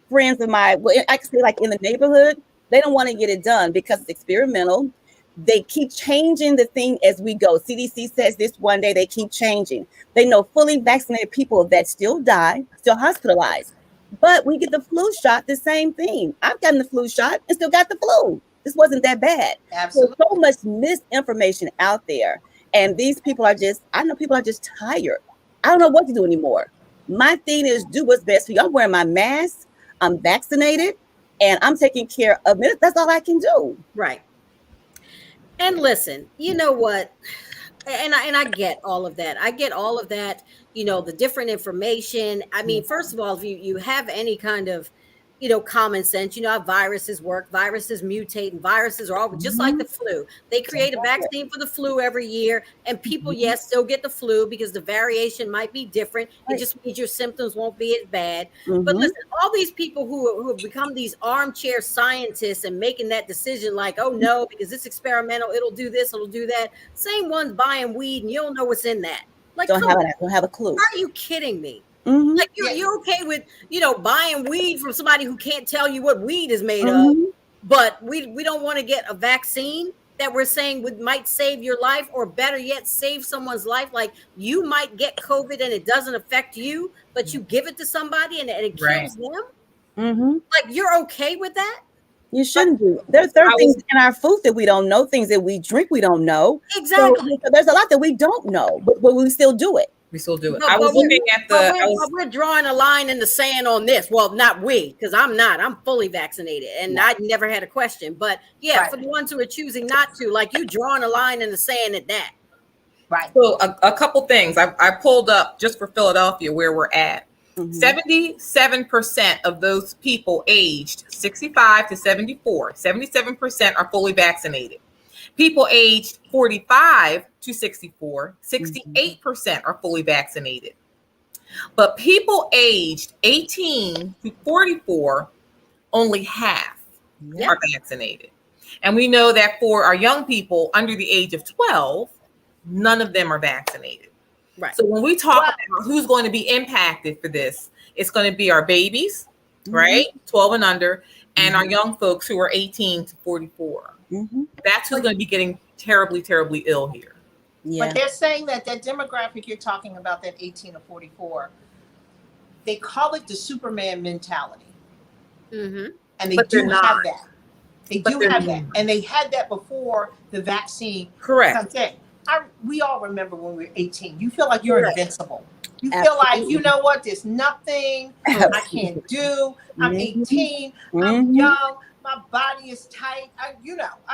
friends of mine, well, I can say like in the neighborhood, they don't want to get it done because it's experimental. They keep changing the thing as we go. CDC says this one day, they keep changing. They know fully vaccinated people that still die, still hospitalized. But we get the flu shot, the same thing. I've gotten the flu shot and still got the flu. This wasn't that bad. Absolutely. So much misinformation out there. And these people are just, I know people are just tired. I don't know what to do anymore. My thing is do what's best for you. I'm wearing my mask. I'm vaccinated. And I'm taking care of it. That's all I can do. Right. And listen, you know what? And I get all of that. I get all of that, you know, the different information. I mean, first of all, if you have any kind of, you know, common sense, you know how viruses work. Viruses mutate, and viruses are all just like the flu. They create a vaccine for the flu every year, and people, yes, still get the flu because the variation might be different. It just means your symptoms won't be as bad. But listen, all these people who have become these armchair scientists and making that decision like, oh no, because it's experimental, it'll do this, it'll do that. Same ones buying weed and you don't know what's in that. Like, Don't have a clue. Are you kidding me? Like you're okay with, you know, buying weed from somebody who can't tell you what weed is made of, but we don't want to get a vaccine that we're saying might save your life, or better yet, save someone's life. Like you might get COVID and it doesn't affect you, but you give it to somebody and it kills them. Like you're okay with that? You shouldn't be. There are things in our food that we don't know, things that we drink we don't know. Exactly. So there's a lot that we don't know, but we still do it. We still do it. But, I was looking at we're drawing a line in the sand on this. Well, not we, because I'm not. I'm fully vaccinated, and I never had a question. But yeah, for the ones who are choosing not to, like you drawing a line in the sand at that. Right. So a couple things I pulled up just for Philadelphia where we're at. 77% of those people aged 65 to 74, 77% are fully vaccinated. People aged 45 to 64, 68% are fully vaccinated. But people aged 18 to 44, only half are vaccinated. And we know that for our young people under the age of 12, none of them are vaccinated. Right. So when we talk about who's going to be impacted for this, it's going to be our babies, right? 12 and under, and our young folks who are 18 to 44. That's who's going to be getting terribly, terribly ill here. But they're saying that demographic you're talking about, that 18 to 44, they call it the Superman mentality. And they do have that. They do have that. And they had that before the vaccine. Correct. We all remember when we were 18. You feel like you're invincible. You feel like, you know what, there's nothing I can't do. I'm 18. I'm young. My body is tight. I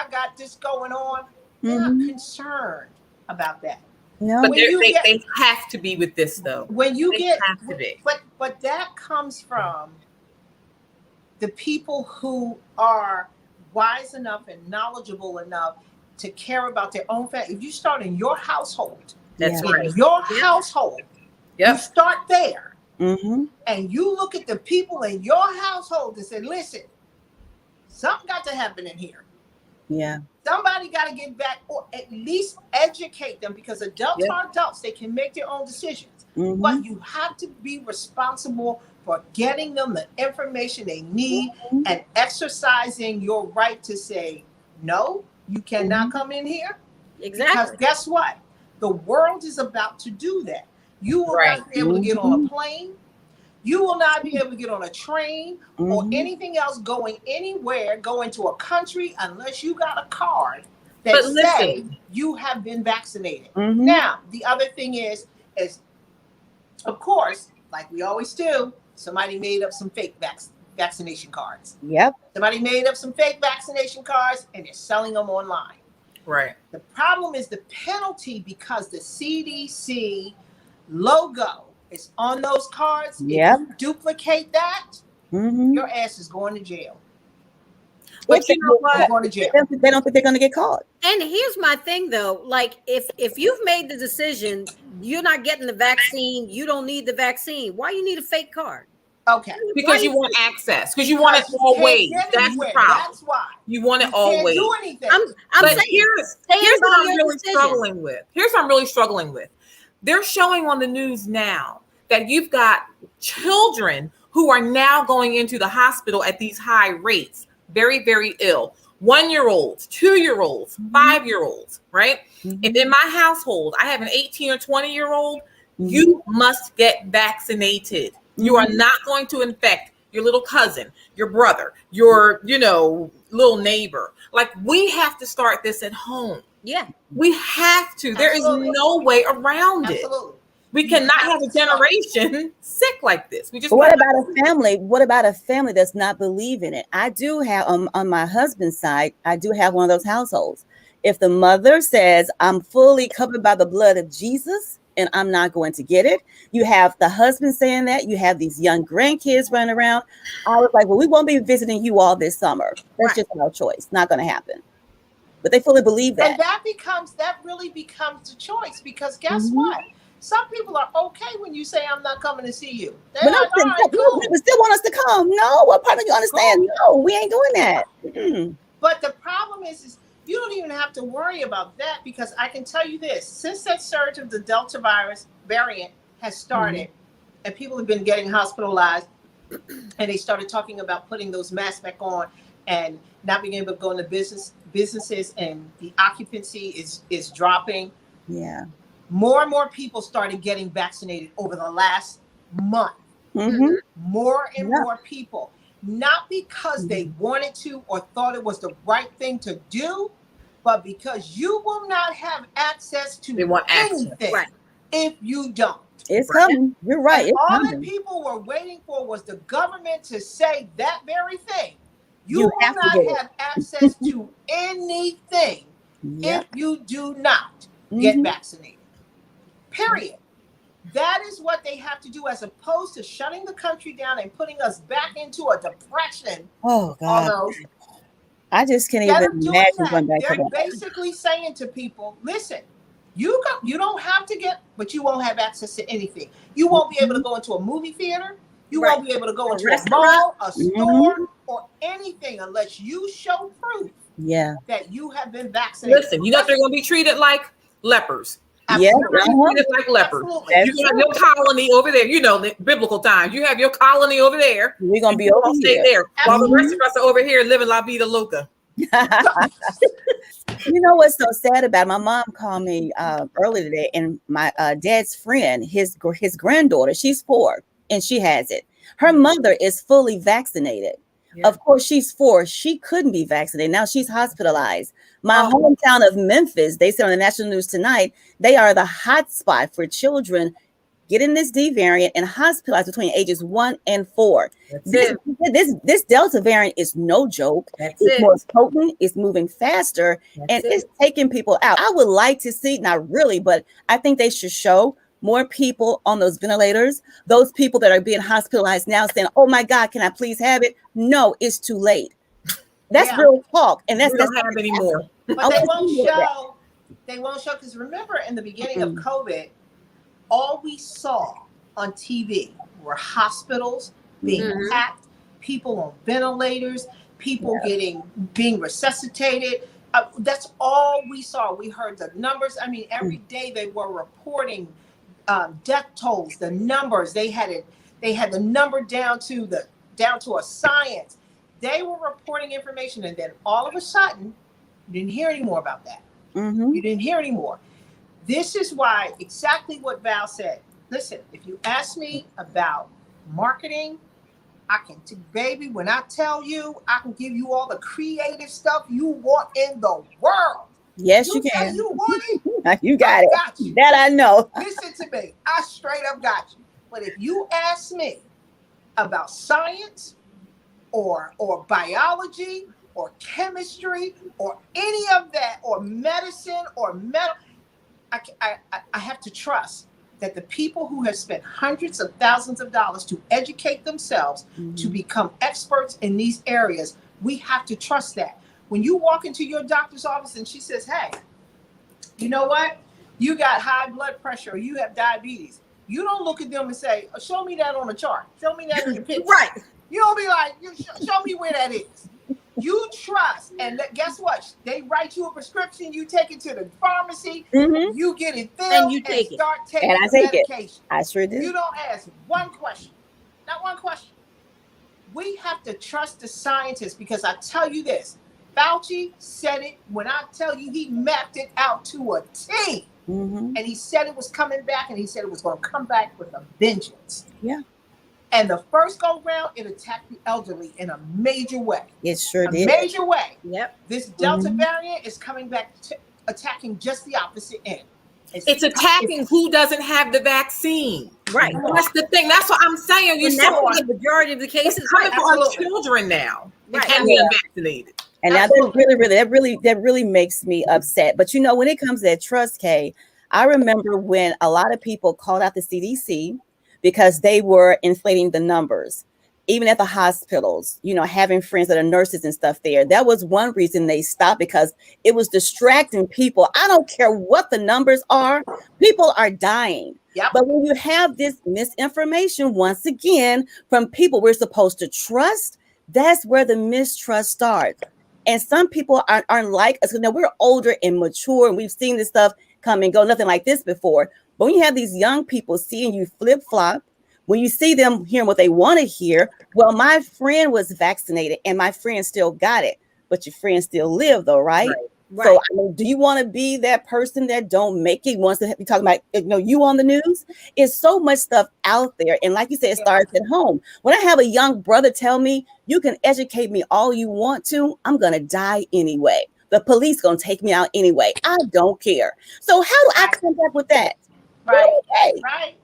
got this going on. They're not concerned about that. No, but they have to be with this though. When you they have to be. But that comes from the people who are wise enough and knowledgeable enough to care about their own family. If you start in your household, that's right. Your household, you start there, and you look at the people in your household and say, "Listen, something got to happen in here. Yeah. Somebody got to get back, or at least educate them, because adults are adults. They can make their own decisions. Mm-hmm. But you have to be responsible for getting them the information they need and exercising your right to say, no, you cannot come in here. Exactly. Because guess what? The world is about to do that. You will not be able to get on a plane. You will not be able to get on a train or anything else going anywhere, go into a country, unless you got a card that says you have been vaccinated. Now, the other thing is, of course, like we always do, somebody made up some fake vaccination cards. Yep. Somebody made up some fake vaccination cards and they're selling them online. Right. The problem is the penalty, because the CDC logo is on those cards. Yep. If you duplicate that, your ass is going to jail. But you know what? Going to jail. They don't think they're going to get caught. And here's my thing, though. Like, if you've made the decision, you're not getting the vaccine, you don't need the vaccine. Why you need a fake card? Okay. Because you want access. Because you want it always. That's the problem. That's why. You want it always. Can't do anything. I'm saying, here's what I'm really struggling with. Here's what I'm really struggling with. They're showing on the news now that you've got children who are now going into the hospital at these high rates, very, very ill. 1-year-olds, 2-year-olds, 5-year-olds, right? If in my household, I have an 18 or 20-year-old, you must get vaccinated. You are not going to infect your little cousin, your brother, your, little neighbor. Like, we have to start this at home. Yeah. We have to. There is no way around it. We cannot have a generation sick like this. We just. But what about a family? What about a family that's not believing it? I do have on my husband's side, I do have one of those households. If the mother says, I'm fully covered by the blood of Jesus and I'm not going to get it, you have the husband saying that, you have these young grandkids running around. I was like, well, we won't be visiting you all this summer. That's just our choice. Not going to happen. But they fully believe that. And that really becomes the choice, because guess what? Some people are okay when you say, I'm not coming to see you. They're like, all right, cool. People still want us to come. No, what part of you understand? No, we ain't doing that. But the problem is you don't even have to worry about that, because I can tell you this, since that surge of the Delta virus variant has started and people have been getting hospitalized, and they started talking about putting those masks back on and not being able to go into businesses, and the occupancy is dropping. Yeah. More and more people started getting vaccinated over the last month. More and more people, not because they wanted to or thought it was the right thing to do, but because you will not have access to anything if you don't. It's coming. You're right. And all that people were waiting for was the government to say that very thing. You will not have access to anything if you do not get vaccinated. Period. That is what they have to do, as opposed to shutting the country down and putting us back into a depression. Oh, God. I just can't even imagine going back to that. They're basically saying to people, listen, you don't have to get, but you won't have access to anything. You won't be able to go into a movie theater. You won't be able to go into a mall, a store, or anything unless you show proof that you have been vaccinated. Listen, you know they're going to be treated like lepers. Absolutely. Treated like lepers. You have your colony over there. The biblical times. You have your colony over there. We're going to be over stay there while the rest of us are over here living La Vida Loca. You know what's so sad about it? My mom called me earlier today, and my dad's friend, his granddaughter, she's 4 and she has it. Her mother is fully vaccinated. Of course, she's 4. She couldn't be vaccinated. Now she's hospitalized. My hometown of Memphis, they said on the national news tonight, they are the hot spot for children getting this D variant and hospitalized between ages 1 and 4. This Delta variant is no joke. It's more potent. It's moving faster, and it's taking people out. I would like to see, not really, but I think they should show more people on those ventilators, those people that are being hospitalized now saying, oh my God, can I please have it? No, it's too late. That's real talk. And that's don't have anymore. But they won't show. They won't show, because remember, in the beginning of COVID, all we saw on TV were hospitals being packed, people on ventilators, people being resuscitated, That's all we saw. We heard the numbers. I mean, every day they were reporting death tolls, the numbers. They had it. They had the number down to a science. They were reporting information, and then all of a sudden, you didn't hear any more about that. You didn't hear any more. This is why exactly what Val said. Listen, if you ask me about marketing, I can, baby, when I tell you, I can give you all the creative stuff you want in the world. Yes, you can. You want it? You got it. Got you. That I know. Listen to me. I straight up got you. But if you ask me about science or biology or chemistry or any of that, or medicine or metal, I have to trust that the people who have spent hundreds of thousands of dollars to educate themselves to become experts in these areas, we have to trust that. When you walk into your doctor's office and she says, hey, you know what? You got high blood pressure or you have diabetes. You don't look at them and say, oh, show me that on the chart. Show me that in the picture. Right. You don't be like, show me where that is. You trust, and guess what? They write you a prescription. You take it to the pharmacy. You get it filled, and you take it. Start taking and I take medication. I sure do. You don't ask one question, not one question. We have to trust the scientists, because I tell you this, Fauci said it. When I tell you, he mapped it out to a T, and he said it was coming back, and he said it was going to come back with a vengeance. Yeah. And the first go round, it attacked the elderly in a major way. It sure A did. major way. Yep. This Delta variant is coming back, attacking just the opposite end. It's attacking who doesn't have the vaccine. Right. That's the thing. That's what I'm saying. You And that's the majority of the cases. It's coming Right, for our absolutely. children now. They Right. can't be unvaccinated. And now that really makes me upset. But you know, when it comes to that trust, Kay, I remember when a lot of people called out the CDC because they were inflating the numbers, even at the hospitals, you know, having friends that are nurses and stuff there. That was one reason they stopped, because it was distracting people. I don't care what the numbers are, people are dying. Yep. But when you have this misinformation, once again, from people we're supposed to trust, that's where the mistrust starts. And some people aren't like us. Now, we're older and mature, and we've seen this stuff come and go, nothing like this before. But when you have these young people seeing you flip-flop, when you see them hearing what they want to hear, well, my friend was vaccinated and my friend still got it, but your friend still lived though, right? Right. So, I mean, do you want to be that person that don't make it, wants to be talking about, you know, you on the news? It's so much stuff out there. And like you said, it starts at home. When I have a young brother tell me, you can educate me all you want to, I'm going to die anyway. The police going to take me out anyway. I don't care. So how do I come back with that? Right. Okay. Right.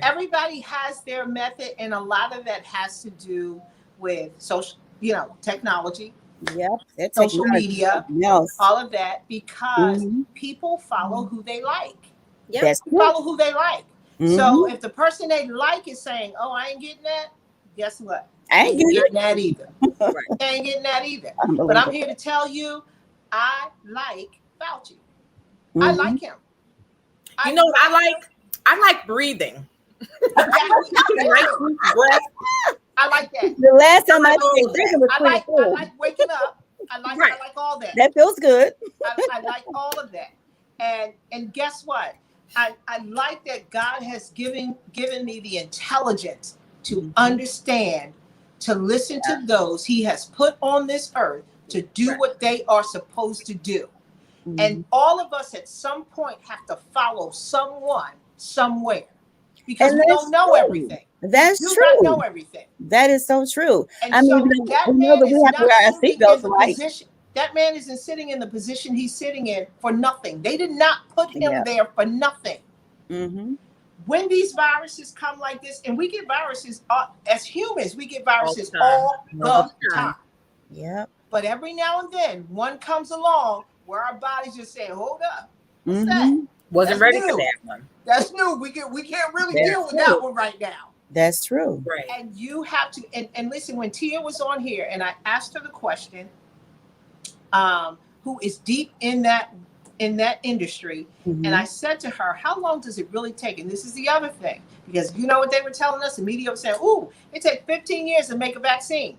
Everybody has their method, and a lot of that has to do with social, technology. Yep. Social media, yes. all of that, because people follow who they like. Yep. That's Follow who they like. So if the person they like is saying, "Oh, I ain't getting that," guess what? I ain't getting that either. Right. I ain't getting that either. But I'm here to tell you, I like Fauci. I like him. You know what I like? I like breathing. I like that. The last time I like waking up. I like all that. That feels good. I like all of that. And guess what? I like that God has given me the intelligence to understand, to listen to those he has put on this earth to do what they are supposed to do. And all of us at some point have to follow someone somewhere, because we don't know everything. That's you true. don't know everything. That is so true. And I mean, so we know that we have to wear our seatbelts, right? That man isn't sitting in the position he's sitting in for nothing. They did not put him there for nothing. When these viruses come like this, and we get viruses as humans, we get viruses all the time. Yep. But every now and then, one comes along where our bodies just say, "Hold up, what's that?" Wasn't ready for that one. That's new. We can't really deal with that one right now. That's true. Right. And you have to, and listen, when Tia was on here and I asked her the question, who is deep in that industry, and I said to her, how long does it really take? And this is the other thing, because you know what they were telling us, the media was saying, "Ooh, it takes 15 years to make a vaccine."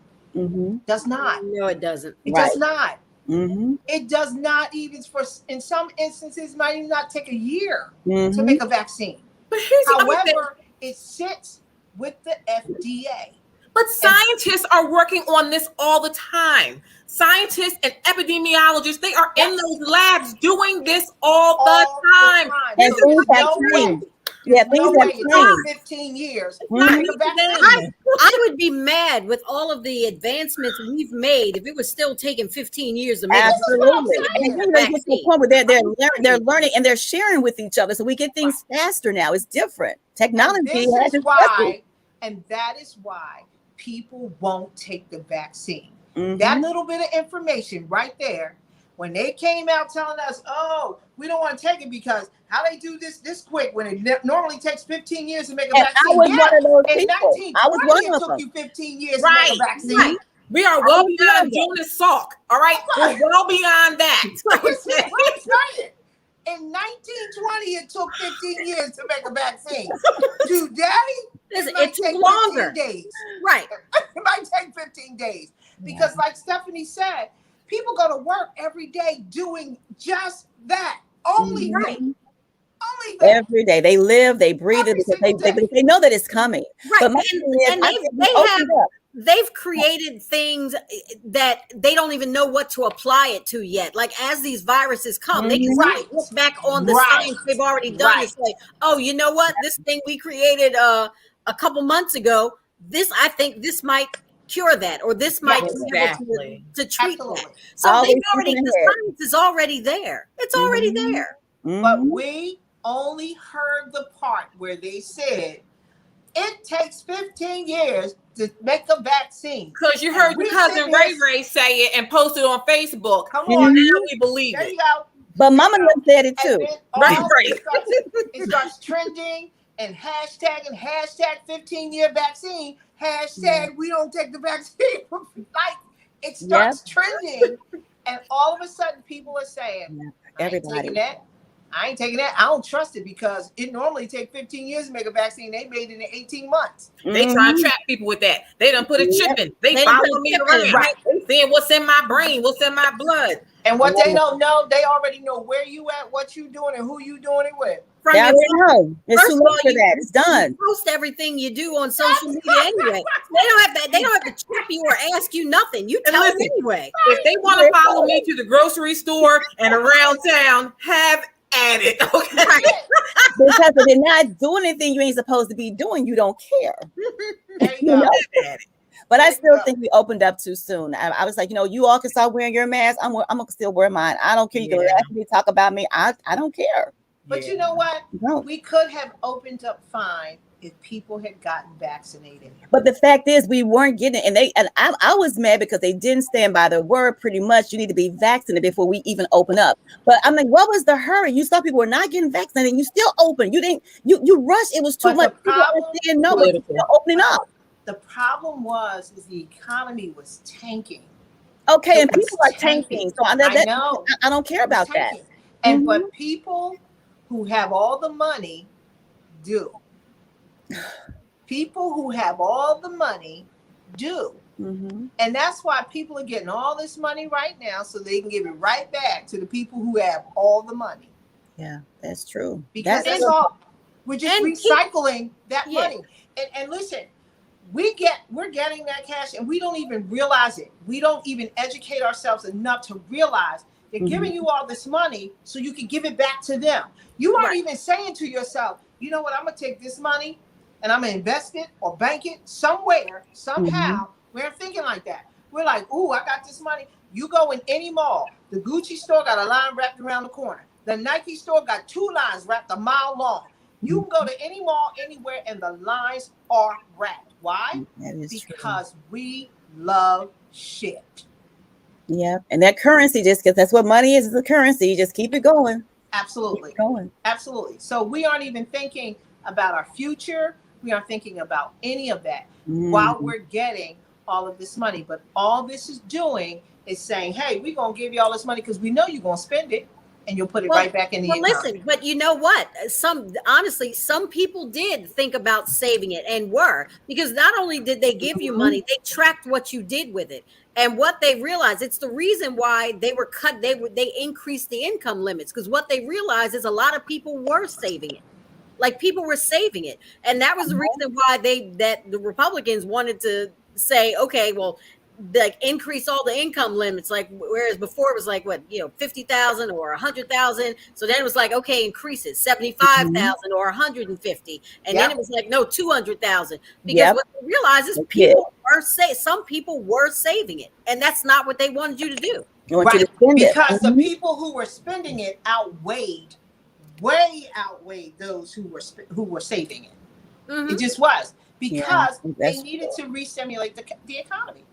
Does not. No, it doesn't. It does not. It does not even, in some instances, might even not take a year to Mm-hmm. make a vaccine. But here's the other thing. However, it sits with the FDA. But scientists are working on this all the time. Scientists and epidemiologists, they are in those labs doing this all the time. And things have changed. Yeah, things have changed. 15 years. Mhm. I would be mad with all of the advancements we've made if it was still taking 15 years to make Absolutely. And a you know, get to the point where they're vaccine. learning and they're sharing with each other. So we get things faster now. It's different. Technology has its special. And that is why people won't take the vaccine. Mhm. That little bit of information right there, when they came out telling us, oh, we don't want to take it because how they do this quick when it normally takes 15 years to make a vaccine. I was one of those in people. 1920, I was one it of took them. you 15 years to make a vaccine. Right. We are well beyond Jonas Salk. All right, we're well beyond that. What I'm saying. In 1920, it took 15 years to make a vaccine. Today, it took longer. 15 days. Right. It might take 15 days. Because like Stephanie said, people go to work every day doing just that. Only that. Only that. Every day. They live, they breathe it because they know that it's coming. Right. But my thing is, they've created things that they don't even know what to apply it to yet. Like as these viruses come, they can look back on the science they've already done and say, oh, you know what? This thing we created a couple months ago, I think this might cure that, or this might be able to treat that. So the science is already there. It's already there. But we only heard the part where they said it takes 15 years to make a vaccine. Because you heard your cousin Ray say it and post it on Facebook. Come on, now we believe there it. you go. But Mama said it too. Right. It starts trending and hashtag 15-year vaccine. Hashtag we don't take the vaccine. Like it starts trending, and all of a sudden people are saying, everybody. I ain't taking that. I don't trust it because it normally takes 15 years to make a vaccine. They made it in 18 months. They try to trap people with that. They done put a chip in. They follow me around. Right. Saying what's in my brain, what's in my blood. And what they don't know, they already know where you at, what you doing, and who you doing it with. They already know. It's too late for that. It's done. Post everything you do on social media anyway. They don't have to trip you or ask you nothing. You tell them anyway. If they want to follow me to the grocery store and around town, have at it. Okay. Because if they're not doing anything you ain't supposed to be doing, you don't care. There you go. But I still think we opened up too soon. I was like, you all can start wearing your mask. I'm gonna still wear mine. I don't care. You can laugh at me, talk about me. I don't care. But you know what? No. We could have opened up fine if people had gotten vaccinated. But the fact is, we weren't getting it, and I was mad because they didn't stand by their word. Pretty much, you need to be vaccinated before we even open up. But I'm like, what was the hurry? You saw people were not getting vaccinated, and you still open. You didn't. You rushed. It was too much. People didn't know, but you're opening up. The problem is the economy was tanking. Okay, and people are tanking. So I know. I don't care about that. And but people who have all the money do. People who have all the money do. And that's why people are getting all this money right now so they can give it right back to the people who have all the money. Yeah, that's true. Because that's all. We're just recycling that money. And listen, we're getting that cash and we don't even realize it. We don't even educate ourselves enough to realize they're giving you all this money so you can give it back to them. You aren't even saying to yourself, you know what, I'm going to take this money and I'm going to invest it or bank it somewhere, somehow. We're thinking like that. We're like, ooh, I got this money. You go in any mall. The Gucci store got a line wrapped around the corner. The Nike store got 2 lines wrapped a mile long. You can go to any mall, anywhere, and the lines are wrapped. Why? Because we love shit. Yeah, and that currency, just because that's what money is a currency. You just keep it going. Absolutely. Keep going. Absolutely. So we aren't even thinking about our future. We aren't thinking about any of that while we're getting all of this money. But all this is doing is saying, hey, we're going to give you all this money because we know you're going to spend it. And you'll put it right back in the economy. Listen, but you know what? Some people did think about saving it and were, because not only did they give you money, they tracked what you did with it. And what they realized, it's the reason why they were cut. They increased the income limits, because what they realized is a lot of people were saving it. Like, people were saving it, and that was the reason why the Republicans wanted to say, okay, well, like, increase all the income limits. Like, whereas before it was like, what, 50,000 or 100,000. So then it was like, okay, increase it 75,000 or 150, and then it was like, no, 200,000, because what they realized is some people were saving it, and that's not what they wanted you to do. You want you to spend because it. the people who were spending it way outweighed those who were saving it. It just was, because they needed to re-stimulate the economy.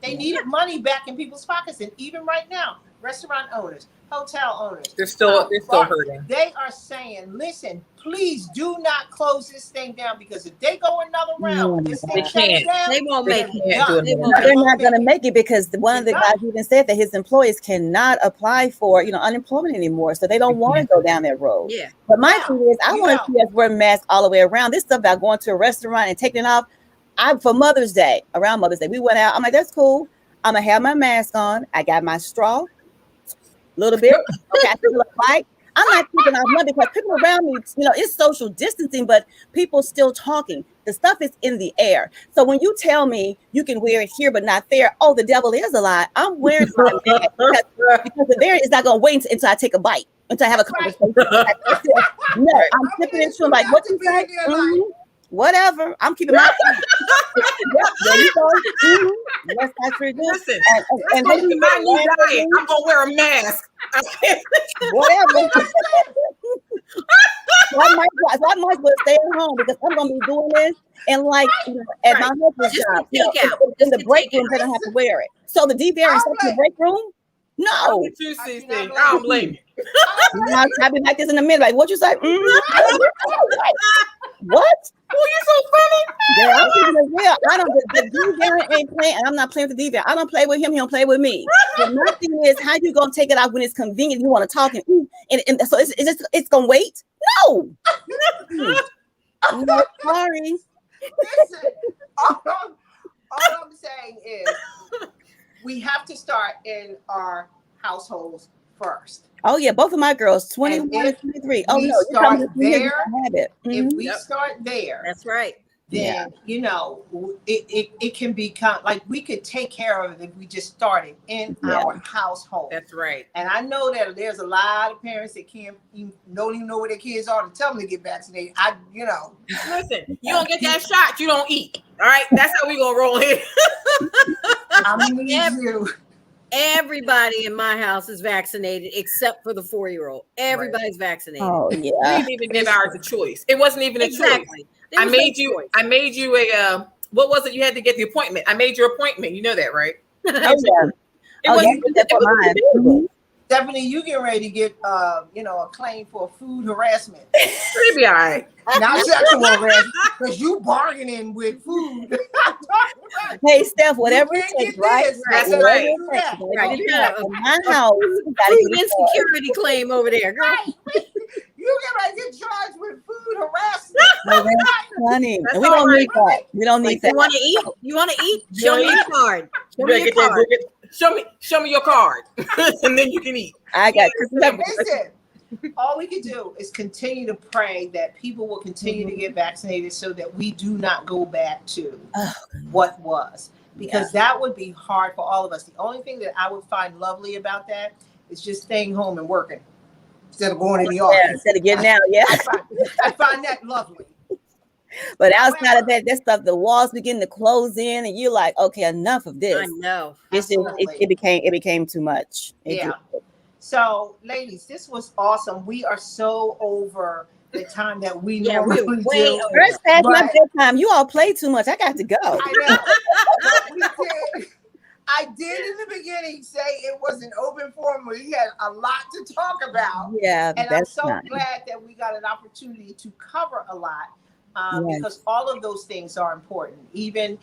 They needed money back in people's pockets. And even right now, restaurant owners, hotel owners, they're still hurting. They are saying, listen, please do not close this thing down, because if they go another round, this thing shuts down, they won't make it. They're not going to make it, because one of the guys even said that his employees cannot apply for, unemployment anymore. So they don't want to go down that road. Yeah. But my thing is, I want to see us wear masks all the way around. This stuff about going to a restaurant and taking it off. For Mother's Day, around Mother's Day, we went out. I'm like, that's cool. I'm going to have my mask on. I got my straw, a little bit. Okay, I feel like I'm not taking off nothing, because people around me, it's social distancing, but people still talking. The stuff is in the air. So when you tell me you can wear it here but not there, oh, the devil is a lie. I'm wearing my mask because the there is not going to wait until I take a bite, until I have a conversation. No, I'm sipping into like, what you say? Whatever. I'm keeping my there you go. Yes, that's pretty good. Listen, and my new diet. I'm gonna wear a mask. Whatever. So I might well stay at home, because I'm gonna be doing this, and like at my husband's job, in the break room, they don't have to wear it. So the deep air in the break room. No, I don't blame you. I'll be like this in a minute. Like, what you say? What? Oh, you're so funny. Yeah, I'm keeping it real. The D-Baron ain't playing, and I'm not playing with the D-Baron. I don't play with him. He don't play with me. The nothing is, how you gonna take it out when it's convenient? You want to talk, and so it's gonna wait? No. No, sorry. Listen, all I'm saying is, we have to start in our households first. Oh yeah, both of my girls, 21 and 23. Oh no, start there. If we start there, that's right. Then it can become like, we could take care of it if we just started in our household. That's right. And I know that there's a lot of parents that don't even know where their kids are to tell them to get vaccinated. Listen, you don't get that shot, you don't eat. All right, that's how we gonna roll here. I'm gonna need you. Everybody in my house is vaccinated except for the 4-year-old. Everybody's vaccinated. Oh yeah. We didn't even give ours a choice. It wasn't even a choice. I made you a what was it? You had to get the appointment. I made your appointment. You know that, right? Oh yeah. Stephanie, you get ready to get a claim for food harassment. It'll be all right. Not sexual harassment, because you bargaining with food. Hey, Steph, whatever it takes, right? That's right. My house, food insecurity claim over there, girl. Right. You get ready to get charged with food harassment. Honey, we don't need that. We don't need that. You want to eat? You want to eat? Show me your card. Show me your card, and then you can eat. I got you. Listen, all we can do is continue to pray that people will continue to get vaccinated, so that we do not go back to what was, because that would be hard for all of us. The only thing that I would find lovely about that is just staying home and working instead of going in the office. Instead of getting out, I find that lovely. But outside of that stuff, the walls begin to close in, and you're like, okay, enough of this. I know. It's just, it became too much. So, ladies, this was awesome. We are so over the time that we normally do. First past my bedtime. You all play too much. I got to go. I know. I did in the beginning say it was an open forum where we had a lot to talk about. Yeah, and I'm so glad that we got an opportunity to cover a lot, because all of those things are important. Even,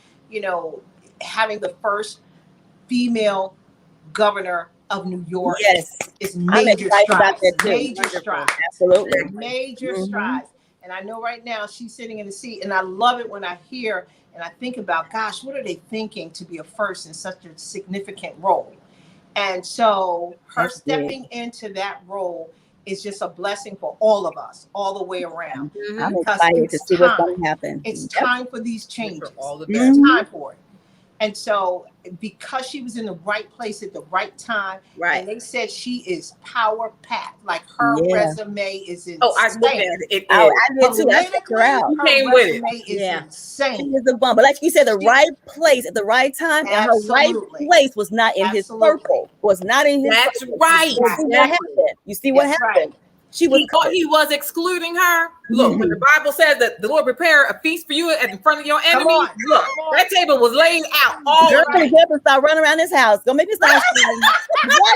having the first female governor of New York is major strides. Major strides. Absolutely. Major strides. And I know right now she's sitting in the seat, and I love it when I hear and I think about, gosh, what are they thinking to be a first in such a significant role? And so her That's stepping into that role is just a blessing for all of us, all the way around. I'm Because excited to it's see what's time. going to happen. It's Yep. time for these For changes. all the It's Mhm. time for it. And so because she was in the right place at the right time, Right. and they said she is power packed, like her Yeah. resume is insane. Oh, I looked at it. It I is. did too. I checked her Politically, out. her Came with resume it. is Yeah. She insane. is the bum. But like you said, the She- right place at the right time, and her right Absolutely. place was not in his Absolutely. circle. Was not in his That's circle. right. You see what Exactly. happened? You see what That's happened? right. She was He thought he was excluding her. Look, when the Bible says that the Lord prepare a feast for you in front of your Come enemies, on. look, Come on. that table was laid out all girl, right. get up and start running around this house. Don't make me start screaming.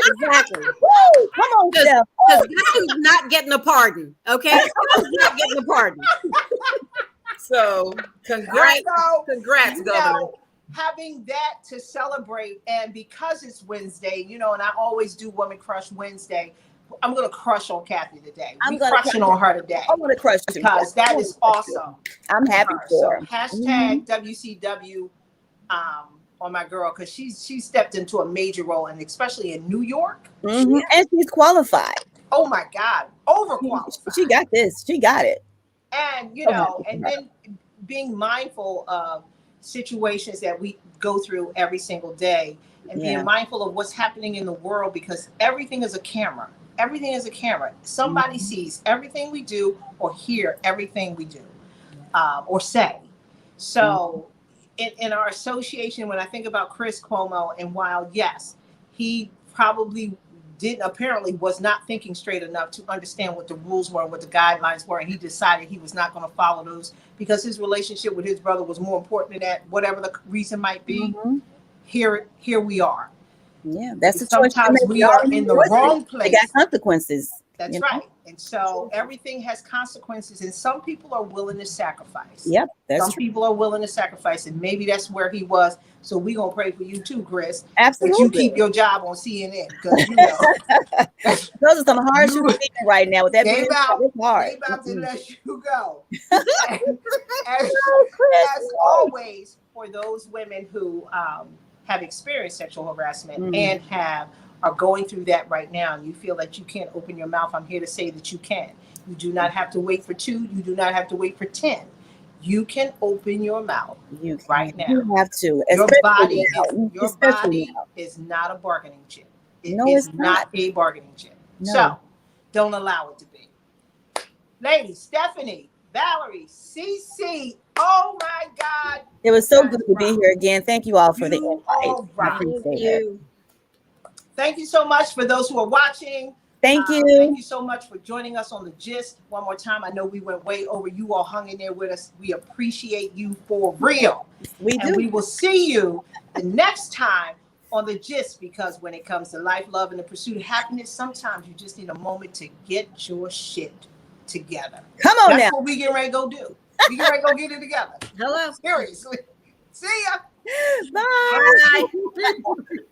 Exactly. Woo! Come on, Because Steph. God's not getting a pardon. Okay, God's not getting a pardon. So congrats, So, congrats, you Governor. know, having that to celebrate, and because it's Wednesday, you know, and I always do Woman Crush Wednesday, I'm going to crush on Kathy today. I'm We gonna crushing crush on her today I'm gonna crush you because that I'm is gonna crush you. awesome. I'm happy her. for So her. hashtag WCW on my girl, because she stepped into a major role, and especially in New York. Mhm. And she's qualified. Oh my God, overqualified. She got this. She got it. And you So know, happy and for her. then being mindful of situations that we go through every single day, and Yeah. being mindful of what's happening in the world, because everything is a camera. Everything is a camera. Somebody sees everything we do or hear everything we do or say. So in our association, when I think about Chris Cuomo, and while yes, he probably apparently was not thinking straight enough to understand what the rules were and what the guidelines were, and he decided he was not going to follow those because his relationship with his brother was more important than that, whatever the reason might be. Mhm. Here we are. Yeah, that's the choice. you Sometimes make. we You are already in the choices. wrong They place. got consequences. That's you know? right. And so everything has consequences, and some people are willing to sacrifice. Yep, that's Some true. people are willing to sacrifice, and maybe that's where he was. So we're going to pray for you too, Chris, that Absolutely. you keep your job on CNN, because you know Those are some hard shoes to be in right now. With that they being said, about, it's hard. they about to Mhm. let you go. And as Oh, Chris. as always, for those women who have experienced sexual harassment Mm. and are going through that right now, and you feel that you can't open your mouth, I'm here to say that you can. You do not have to wait for 2. You do not have to wait for 10. You can open your mouth You right now. You have to. Your especially body, now. your Especially body now. is not a bargaining chip. It No, is it's not a bargaining chip. No. So don't allow it to be. Ladies, Stephanie, Valerie, CC, oh my God. It was so Guys good to be rock. here again. Thank you all for the You invite. all I rock. appreciate Thank it. you. Thank you so much for those who are watching. Thank you. Thank you so much for joining us on the GYST. One more time, I know we went way over. You all hung in there with us. We appreciate you for real. We And do. we will see you the next time on the GYST, because when it comes to life, love, and the pursuit of happiness, sometimes you just need a moment to get your shit together. Come on That's now. what we get ready to go do. We get ready to go get it together. Hello. Seriously. See ya. Bye. Bye.